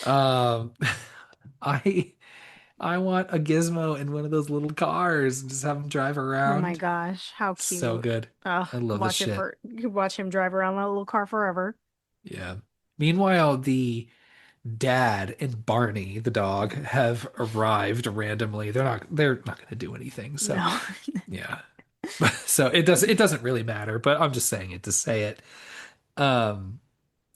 Yeah. Um, I I want a Gizmo in one of those little cars and just have him drive Oh my around. gosh, how So cute. good. Oh, I love this watch it shit. for you could watch him drive around that little car forever. Yeah. Meanwhile, the dad and Barney, the dog, have arrived randomly. They're not going to do anything. So, No. yeah. So it doesn't really matter, but I'm just saying it to say it. Um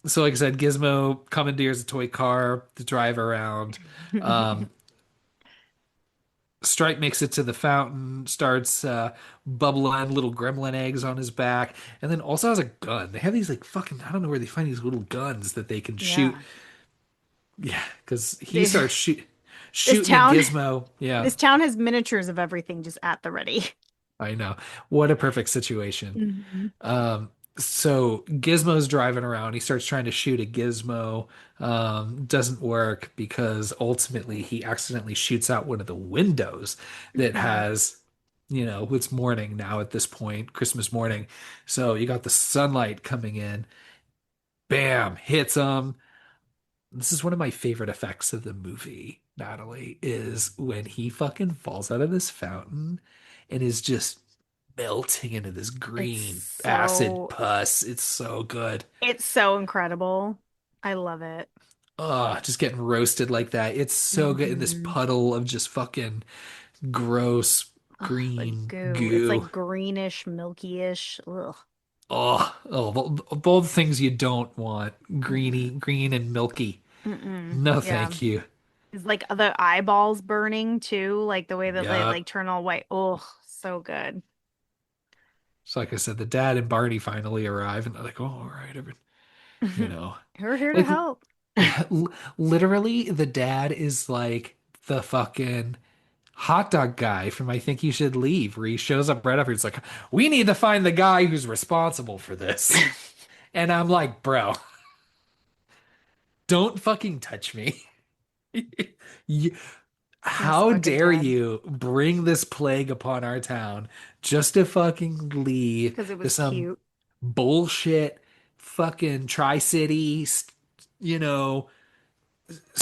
so like I said, Gizmo commandeers a toy car to drive around. Um Stripe makes it to the fountain, starts bubbling little gremlin eggs on his back, and then also has a gun. They have these like fucking, I don't know where they find these little guns that they can shoot. Yeah. Yeah, because he This starts this shooting at town Gizmo. Yeah, this town has miniatures of everything just at the ready. I know. What a perfect situation. Hmm. So Gizmo's driving around. He starts trying to shoot at Gizmo. Doesn't work because ultimately he accidentally shoots out one of the windows that Hmm. has, it's morning now at this point, Christmas morning. So you got the sunlight coming in. Bam, hits him. This is one of my favorite effects of the movie, Natalie, is when he fucking falls out of this fountain and is just melting into this It's green acid so pus. It's so good. it's so incredible. I love it. Just getting roasted like that. It's so good in this Hmm. puddle of just fucking gross Oh, the green goo. It's goo. like greenish, milky-ish. Ugh. Of all the things you don't want, Mm-mm. green and milky. Mm-mm. No, Yeah. thank you. It's like the eyeballs burning too, like the way that they like Yup. turn all white. Oh, so good. So like I said, the dad and Barney finally arrive and they're like, oh, all right, you know. We're here to Like help. literally the dad is like the fucking hot dog guy from I Think You Should Leave, where he shows up right after. It's like, we need to find the guy who's responsible for this. And I'm like, bro, don't fucking touch me. You- This How fucking dare dad. you bring this plague upon our town just to fucking lead Because it to was some cute. bullshit fucking Tri-City, you know,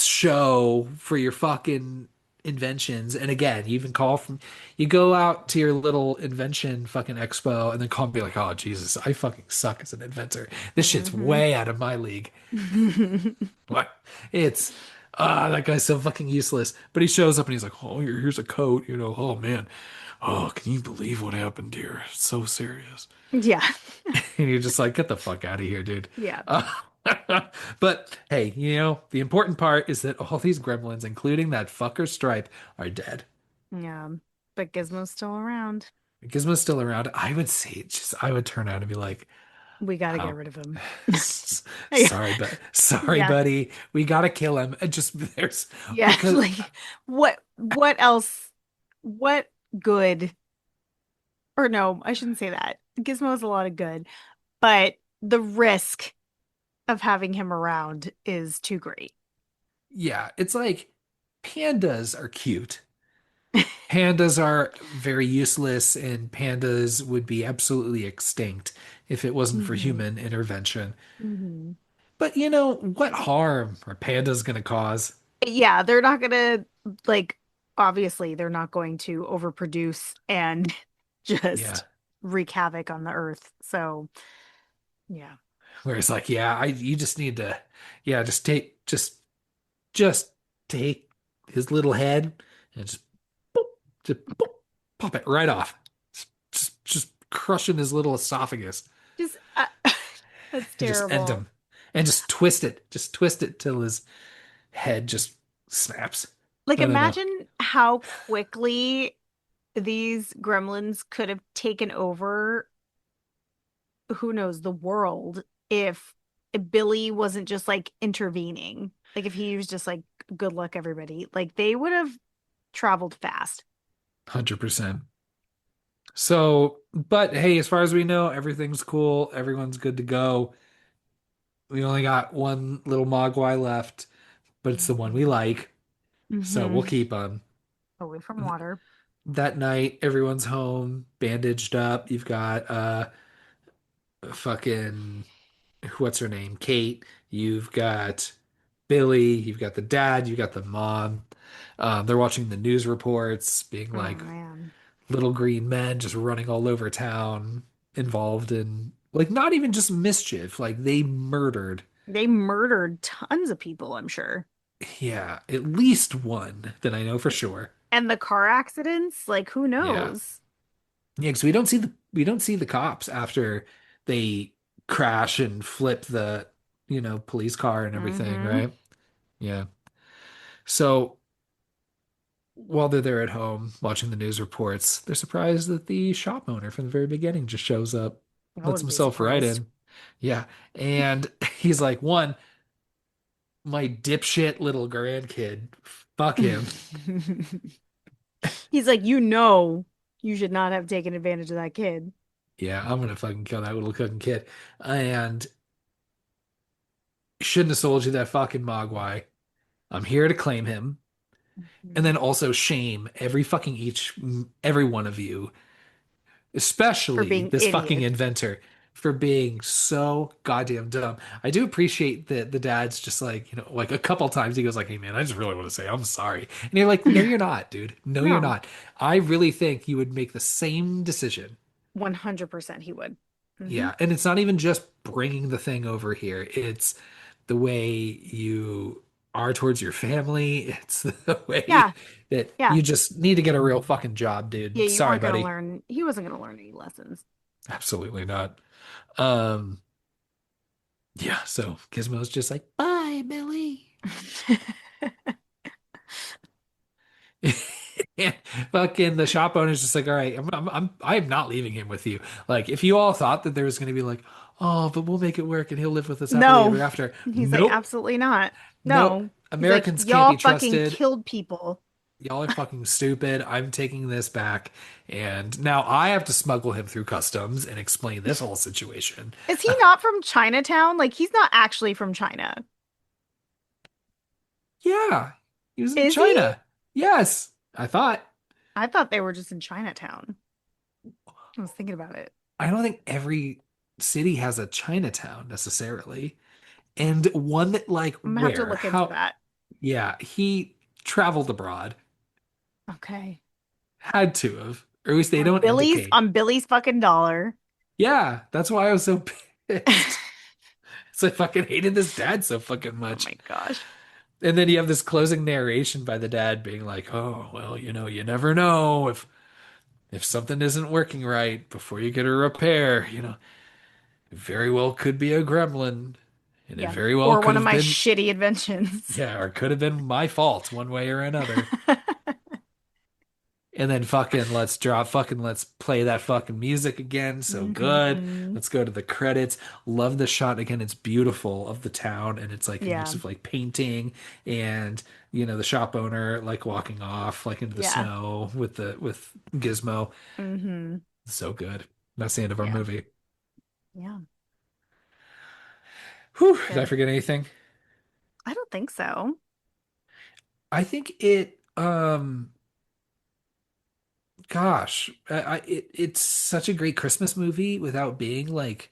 show for your fucking inventions. And again, you go out to your little invention fucking expo and then call and be like, oh, Jesus, I fucking suck as an inventor. This shit's Hmm. way out of my league. What? It's, that guy's so fucking useless. But he shows up and he's like, oh, here's a coat, oh man. Oh, can you believe what happened here? It's so serious. Yeah. And you're just like, get the fuck out of here, dude. Yeah. Uh, but hey, the important part is that all these gremlins, including that fucker Stripe, are dead. Yeah. But Gizmo's still around. Gizmo's still around. I would say I would turn out and be like, We gotta get oh, rid of him. Yeah. sorry, but sorry, Yeah. buddy. We gotta kill him. It just there's Yeah. because Like what else? What good? Or no, I shouldn't say that. Gizmo has a lot of good, but the risk of having him around is too great. yeah, it's like pandas are cute. Pandas are very useless, and pandas would be absolutely extinct if it wasn't for Hmm. human intervention. Hmm. But what harm are pandas going to cause? Yeah, they're not gonna like obviously they're not going to overproduce and Yeah. just wreak havoc on the earth. So, yeah. Where it's like, yeah, you just need to, yeah, just take his little head and boop, just boop, pop it right off. Just crushing his little esophagus Just that's and just end terrible. him. And just twist it. Just twist it till his head just snaps. Like I don't know. imagine how quickly these gremlins could have taken over, who knows, the world if Billy wasn't just like intervening. Like if he was just like, good luck, everybody. Like they would have traveled fast. 100%. So, but hey, as far as we know, everything's cool. Everyone's good to go. We only got one little Mogwai left, but it's the one we like. So we'll Mm-hmm. keep him. Away from water. That night, everyone's home, bandaged up. You've got fucking what's her name? Kate. You've got Billy. You've got the dad. You've got the mom. They're watching the news reports, being Oh like man. little green men just running all over town, involved in like not even just mischief, like they murdered, They murdered tons of people, I'm sure. yeah, at least one that I know for sure. And the car accidents, like who Yeah. knows? Yeah, because we don't see the cops after they crash and flip the, police car and everything, Mm-hmm. right? Yeah. So while they're there at home watching the news reports, they're surprised that the shop owner from the very beginning just shows up, I lets wouldn't be himself right surprised. in. Yeah. And he's like, one, my dipshit little grandkid, fuck him. He's like, you should not have taken advantage of that kid. Yeah, I'm gonna fucking kill that little cooking kid. And shouldn't have sold you that fucking Mogwai. I'm here to claim him. And then Mhm. also shame every one of you, For especially being this fucking idiots. inventor, for being so goddamn dumb. I do appreciate that the dad's just like, like a couple times he goes like, "Hey man, I just really want to say I'm sorry." And you're like, "No, you're not, dude. No, you're No, not. I really think you would make the same decision." 100% he would. Hmm. Yeah, and it's not even just bringing the thing over here. It's the way you are towards your family. It's the way Yeah, that yeah. you just need to get a real fucking job, Yeah, dude. you Sorry, weren't gonna buddy. learn, he wasn't gonna learn any lessons. Absolutely not. Um, yeah, so Gizmo's just like, bye, Billy. And fucking the shop owner's just like, all right, I'm not leaving him with you. Like, if you all thought that there was going to be like, oh, but we'll make it work and he'll live with us happily No, ever after. he's like, Nope, absolutely not. nope. No. He's like, Americans can't y'all be fucking trusted. killed people. Y'all are fucking stupid. I'm taking this back. And now I have to smuggle him through customs and explain this whole situation. Is he not from Chinatown? Like, he's not actually from China. Yeah, he was in Is he? China. Yes, I thought. I thought they were just in Chinatown. I was thinking about it. I don't think every city has a Chinatown necessarily. And one that, like, I'm gonna have to where? look into How? that. Yeah, he traveled abroad. Okay. Had to have. Or at least they On don't indicate. Billy's fucking dollar. Yeah, that's why I was so pissed. So I fucking hated this dad so fucking Oh much. my gosh. And then you have this closing narration by the dad being like, "Oh, well, you never know if something isn't working right before you get a repair, it very well could be a gremlin, and it Yeah. very well Or could one of have my been, shitty inventions. yeah, or could have been my fault one way or another." And then let's play that fucking music again. So good. Hmm. Let's go to the credits. Love the shot again. It's beautiful of the town, and it's like a mix Yeah. of like painting and the shop owner like walking off like into the Yeah. snow with Gizmo. Hmm. So good. That's the end of our Yeah. movie. Yeah. Whew, did I Good. forget anything? I don't think so. I think it gosh, it's such a great Christmas movie without being like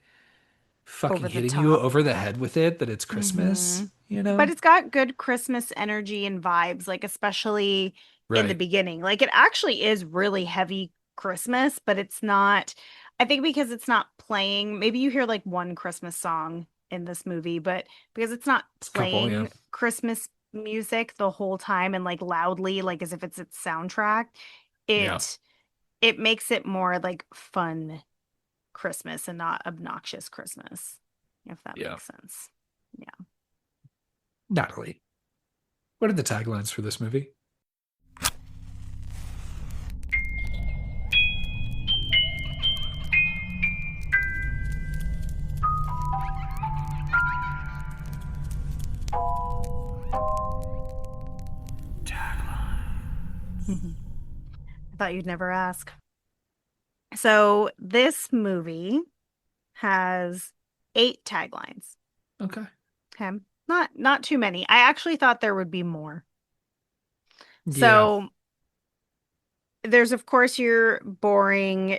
fucking Over the hitting you top. over the head with it that it's Hmm. Christmas, But it's got good Christmas energy and vibes, like especially in the Right. beginning. Like it actually is really heavy, Christmas, but it's not, I think because it's not playing, maybe you hear like one Christmas song in this movie, but because it's not It's a couple, yeah. playing Christmas music the whole time and like loudly, like as if it's its soundtrack, Yeah. it it makes it more like fun Christmas and not obnoxious Christmas, if that Yeah. makes sense. Yeah. Natalie, what are the taglines for this movie? I thought you'd never ask. So this movie has 8 taglines. Okay. Okay. Not too many. I actually thought there would be more. Yeah. So there's of course your boring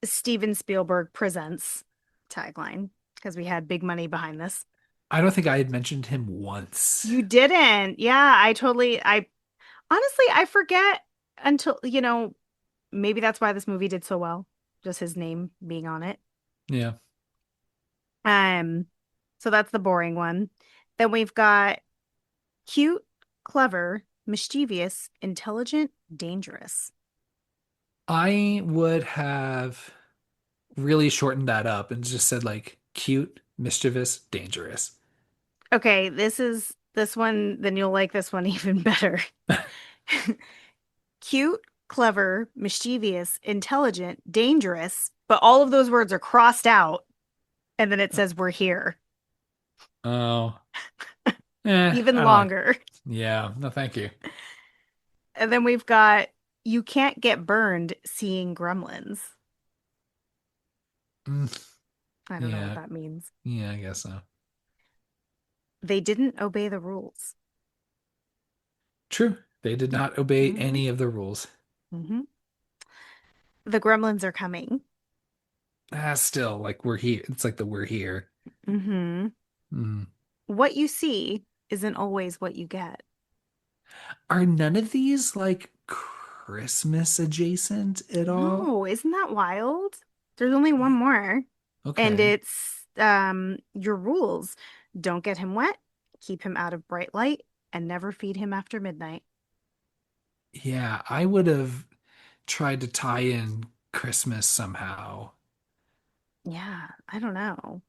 Steven Spielberg presents tagline because we had big money behind this. I don't think I had mentioned him once. You didn't. Yeah, I honestly I forget until, maybe that's why this movie did so well. Just his name being on it. Yeah. Um, so that's the boring one. Then we've got cute, clever, mischievous, intelligent, dangerous. I would have really shortened that up and just said like cute, mischievous, dangerous. Okay, this one, then you'll like this one even better. Cute, clever, mischievous, intelligent, dangerous, but all of those words are crossed out, and then it says we're here. Oh, Even I don't like. longer. Yeah, no, thank you. And then we've got you can't get burned seeing gremlins. Mm, I don't know what yeah, that means. yeah, I guess so. They didn't obey the rules. True. They did not obey Hmm. any of the rules. Hmm. The gremlins are coming. Still, like we're here. It's like the we're here. Hmm. Mm. What you see isn't always what you get. Are none of these like Christmas adjacent at all? No, isn't that wild? There's only one more, and Okay. it's your rules. Don't get him wet, keep him out of bright light, and never feed him after midnight. Yeah, I would have tried to tie in Christmas somehow. Yeah, I don't know.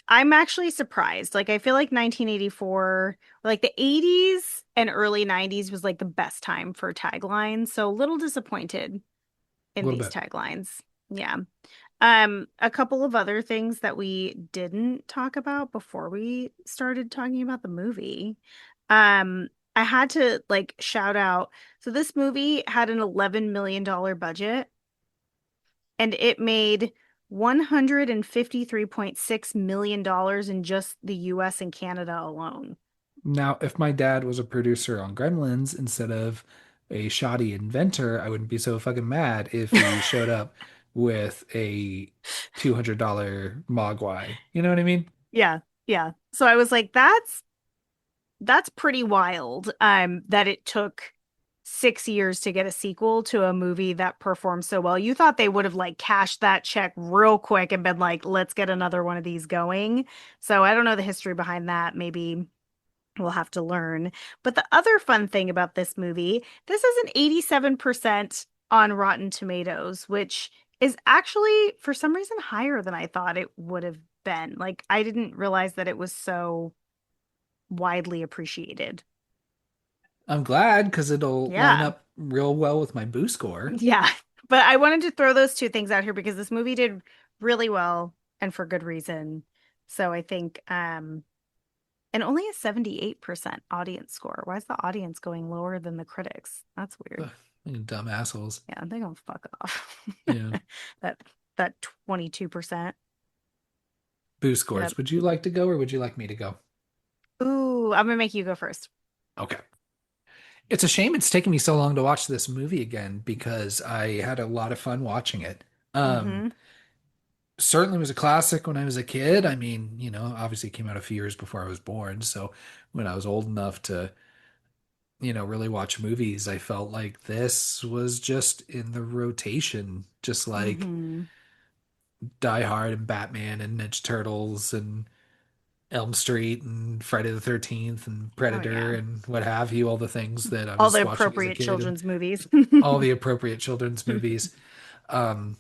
I'm actually surprised. Like I feel like 1984, like the 80s and early 90s was like the best time for taglines. So a little disappointed A in little these bit. taglines. Yeah. A couple of other things that we didn't talk about before we started talking about the movie. I had to like shout out. So this movie had an $11 million budget and it made $153.6 million in just the US and Canada alone. Now, if my dad was a producer on Gremlins instead of a shoddy inventor, I wouldn't be so fucking mad if he showed up with a $200 Mogwai. You know what I mean? Yeah, yeah. So I was like, that's pretty wild. That it took 6 years to get a sequel to a movie that performed so well. You thought they would have like cashed that check real quick and been like, let's get another one of these going. So I don't know the history behind that. Maybe we'll have to learn. But the other fun thing about this movie, this is an 87% on Rotten Tomatoes, which is actually for some reason higher than I thought it would have been. Like I didn't realize that it was so widely appreciated. I'm glad because it'll line Yeah. up real well with my boo score. Yeah. But I wanted to throw those two things out here because this movie did really well and for good reason. So I think and only a 78% audience score. Why is the audience going lower than the critics? That's weird. Ugh, you dumb assholes. Yeah, they gonna fuck off. Yeah. That that 22%. Boo Yep. scores. Would you like to go or would you like me to go? Ooh, I'm gonna make you go first. Okay. It's a shame it's taken me so long to watch this movie again because I had a lot of fun watching it. Mm-hmm. Certainly was a classic when I was a kid. I mean, obviously it came out a few years before I was born. So when I was old enough to really watch movies, I felt like this was just in the rotation, just like Hmm. Die Hard and Batman and Ninja Turtles and Elm Street and Friday the 13th and Oh Predator yeah. and what have you, all the things that I All the was watching as a appropriate kid and children's movies. all the appropriate children's movies. Um,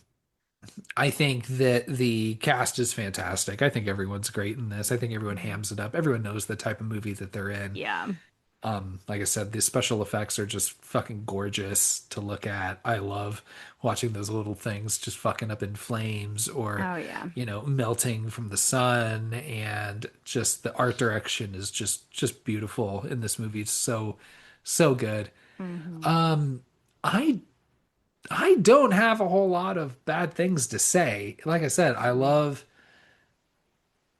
I think that the cast is fantastic. I think everyone's great in this. I think everyone Mhm. hams it up. Everyone knows the type of movie that they're in. Yeah. Like I said, the special effects are just fucking gorgeous to look at. I love watching those little things just fucking up in flames or, Oh yeah. melting from the sun, and just the art direction is just beautiful in this movie. It's so good. Hmm. Um, I I don't have a whole lot of bad things to say. Like I said, I love,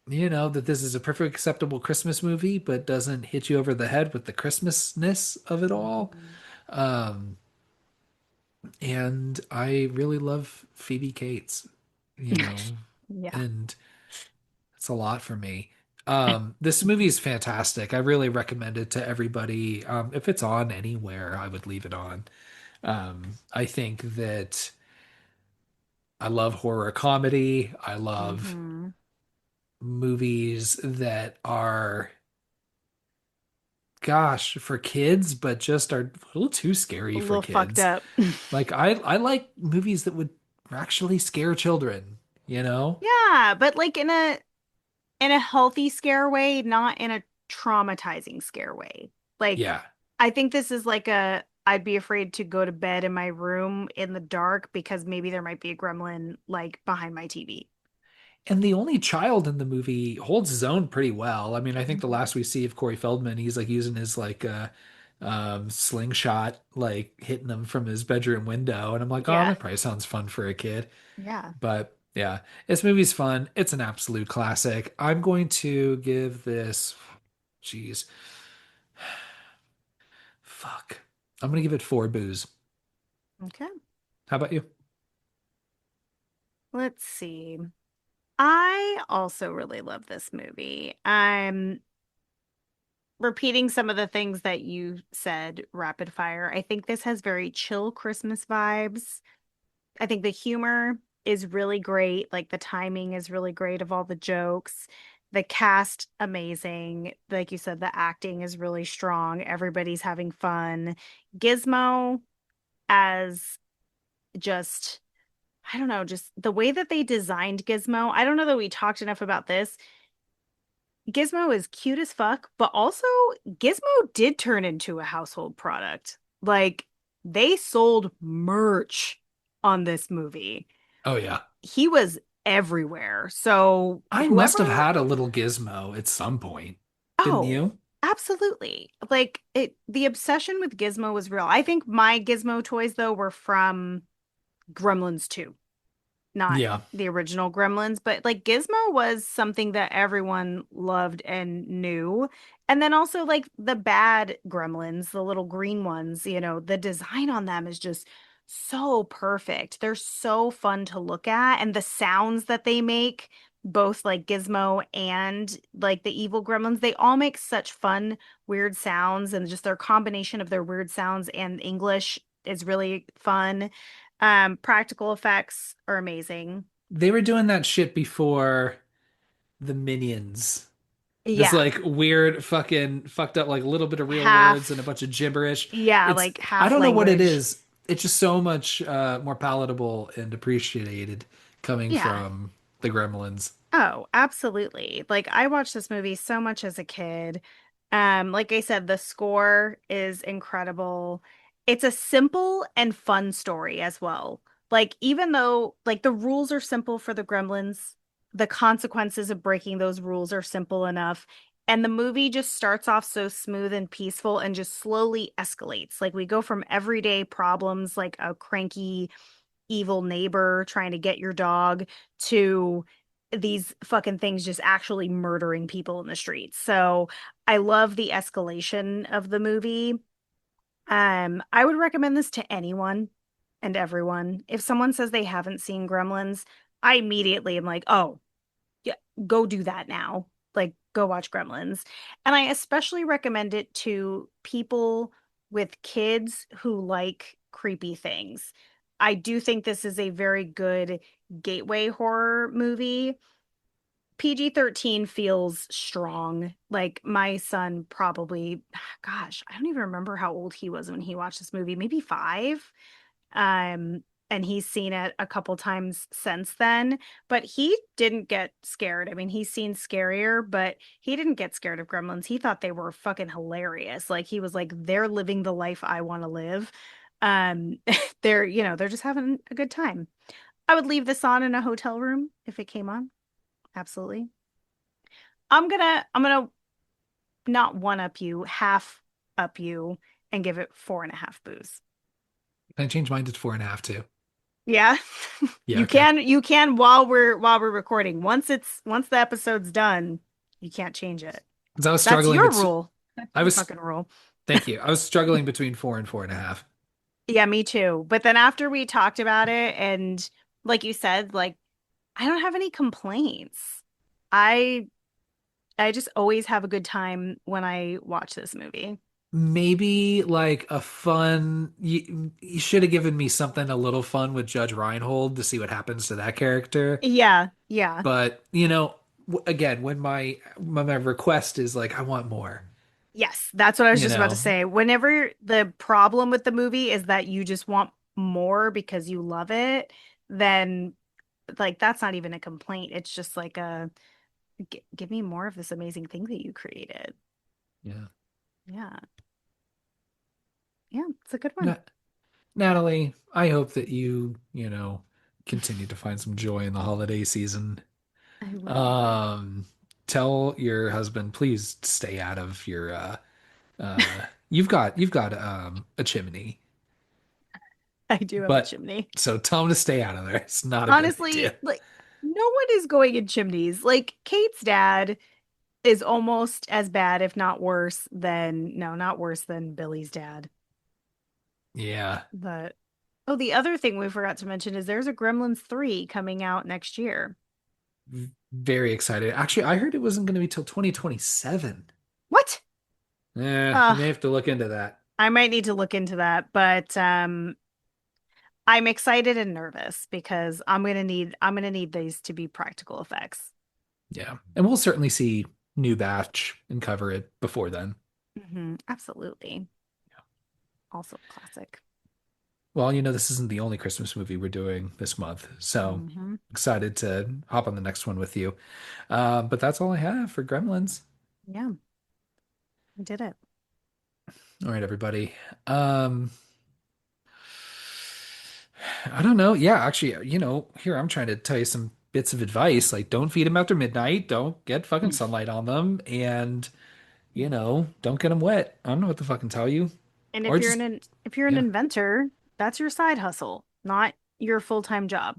that this is a perfectly acceptable Christmas movie, but doesn't hit you over the head with the Christmasness of it all. Hmm. Um, and I really love Phoebe Cates, Yeah. and it's a lot for me. This movie is fantastic. I really recommend it to everybody. If it's on anywhere, I would leave it on. I think that I love horror comedy. I love Hmm. movies that are, gosh, for kids, but just are a little too A scary for little fucked kids. up. Like I like movies that would actually scare children, you know? Yeah, but like in a healthy scare way, not in a traumatizing scare way. Like Yeah. I think this is like a I'd be afraid to go to bed in my room in the dark because maybe there might be a gremlin like behind my TV. And the only child in the movie holds his own pretty well. I mean, I think the Mhm. last we see of Corey Feldman, he's like using his like slingshot, like hitting them from his bedroom window. And I'm like, oh, Yeah. that probably sounds fun for a kid. Yeah. But yeah, this movie's fun. It's an absolute classic. I'm going to give this, geez, fuck. I'm going to give it 4 boos. Okay. How about you? Let's see. I also really love this movie. I'm repeating some of the things that you said rapid fire. I think this has very chill Christmas vibes. I think the humor is really great. Like the timing is really great of all the jokes. The cast, amazing. Like you said, the acting is really strong. Everybody's having fun. Gizmo as just, I don't know, just the way that they designed Gizmo. I don't know that we talked enough about this. Gizmo is cute as fuck, but also Gizmo did turn into a household product. Like they sold merch on this movie. Oh yeah. He was everywhere. So I must have whoever, had a little gizmo at some point. Didn't oh, you? absolutely. Like it, the obsession with Gizmo was real. I think my Gizmo toys though were from Gremlins 2. Not Yeah. the original Gremlins, but like Gizmo was something that everyone loved and knew. And then also like the bad Gremlins, the little green ones, the design on them is just so perfect. They're so fun to look at, and the sounds that they make, both like Gizmo and like the evil Gremlins, they all make such fun, weird sounds, and just their combination of their weird sounds and English is really fun. Practical effects are amazing. They were doing that shit before the Minions. This Yeah, like weird fucking fucked up like a little bit of real words and a half, bunch of gibberish. yeah, It's like I half don't know what it language. is. It's just so much more palatable and appreciated coming Yeah. from the Gremlins. Oh, absolutely. Like I watched this movie so much as a kid. Like I said, the score is incredible. It's a simple and fun story as well. Like even though like the rules are simple for the Gremlins, the consequences of breaking those rules are simple enough. And the movie just starts off so smooth and peaceful and just slowly escalates. Like we go from everyday problems like a cranky evil neighbor trying to get your dog to these fucking things just actually murdering people in the streets. So I love the escalation of the movie. I would recommend this to anyone and everyone. If someone says they haven't seen Gremlins, I immediately am like, oh, yeah, go do that now. Like, go watch Gremlins. And I especially recommend it to people with kids who like creepy things. I do think this is a very good gateway horror movie. PG-13 feels strong. Like my son probably, gosh, I don't even remember how old he was when he watched this movie, maybe 5. Um, and he's seen it a couple times since then, but he didn't get scared. I mean, he's seen scarier, but he didn't get scared of Gremlins. He thought they were fucking hilarious. Like he was like, they're living the life I want to live. Um, they're just having a good time. I would leave this on in a hotel room if it came on. Absolutely. I'm gonna not one up you, half up you, and give it 4.5 boos. Can I change mine to 4.5 too? Yeah. Yeah, You okay. can while we're recording. Once the episode's done, you can't change it. Because I was That's struggling, your but rule. That's I your was, fucking rule. thank you. I was struggling between 4 and 4.5. Yeah, me too. But then after we talked about it and like you said, like I don't have any complaints. I I just always have a good time when I watch this movie. Maybe like a fun, you should have given me something a little fun with Judge Reinhold to see what happens to that character. Yeah, yeah. But, again, when my request is like, I want more, Yes, that's what I was you just about to know? say. Whenever the problem with the movie is that you just want more because you love it, then like that's not even a complaint. It's just like a give me more of this amazing thing that you created. Yeah. Yeah. Yeah, it's a good one. Na- Natalie, I hope that continue to find some joy in the holiday season. I will. Um, Tell your husband, please stay out of your you've got a chimney, I do have a but chimney. so tell him to stay out of there. It's not a good idea. Honestly, like no one is going in chimneys. Like Kate's dad is almost as bad, if not worse than no, not worse than Billy's dad. Yeah. But oh, the other thing we forgot to mention is there's a Gremlins 3 coming out next year. Very excited. Actually, I heard it wasn't going to be till 2027. What? You Uh, may have to look into that. I might need to look into that, but I'm excited and nervous because I'm gonna need these to be practical effects. Yeah. And we'll certainly see new batch and cover it before then. Absolutely. Also classic. Well, this isn't the only Christmas movie we're doing this month, so hmm excited to hop on the next one with you. But that's all I have for Gremlins. Yeah, I did it. All right, everybody. Um, I don't know. Yeah, actually, here I'm trying to tell you some bits of advice. Like, don't feed them after midnight. Don't get fucking sunlight on them, and don't get them wet. I don't know what to fucking tell you. And Or just, if you're an yeah, inventor, that's your side hustle, not your full-time job.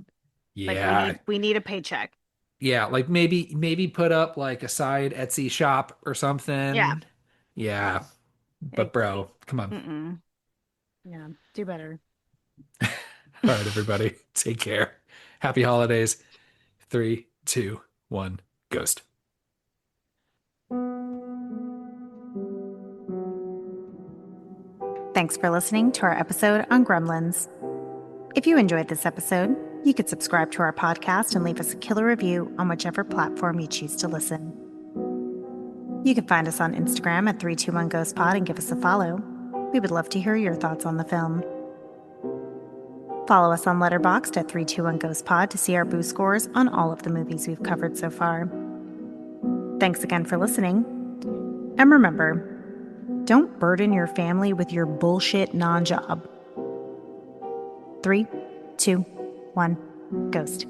Like we yeah, need we need a paycheck. yeah. Like maybe put up like a side Etsy shop or Yeah. something. Yeah, but bro, come on. Mm-mm. Yeah, do better. All right, everybody, take care. Happy holidays. Three, two, one, ghost. Thanks for listening to our episode on Gremlins. If you enjoyed this episode, you could subscribe to our podcast and leave us a killer review on whichever platform you choose to listen. You can find us on Instagram at 321 Ghost Pod and give us a follow. We would love to hear your thoughts on the film. Follow us on Letterboxd at 321 Ghost Pod to see our boo scores on all of the movies we've covered so far. Thanks again for listening. And remember, don't burden your family with your bullshit non job. 3, 2, 1, ghost.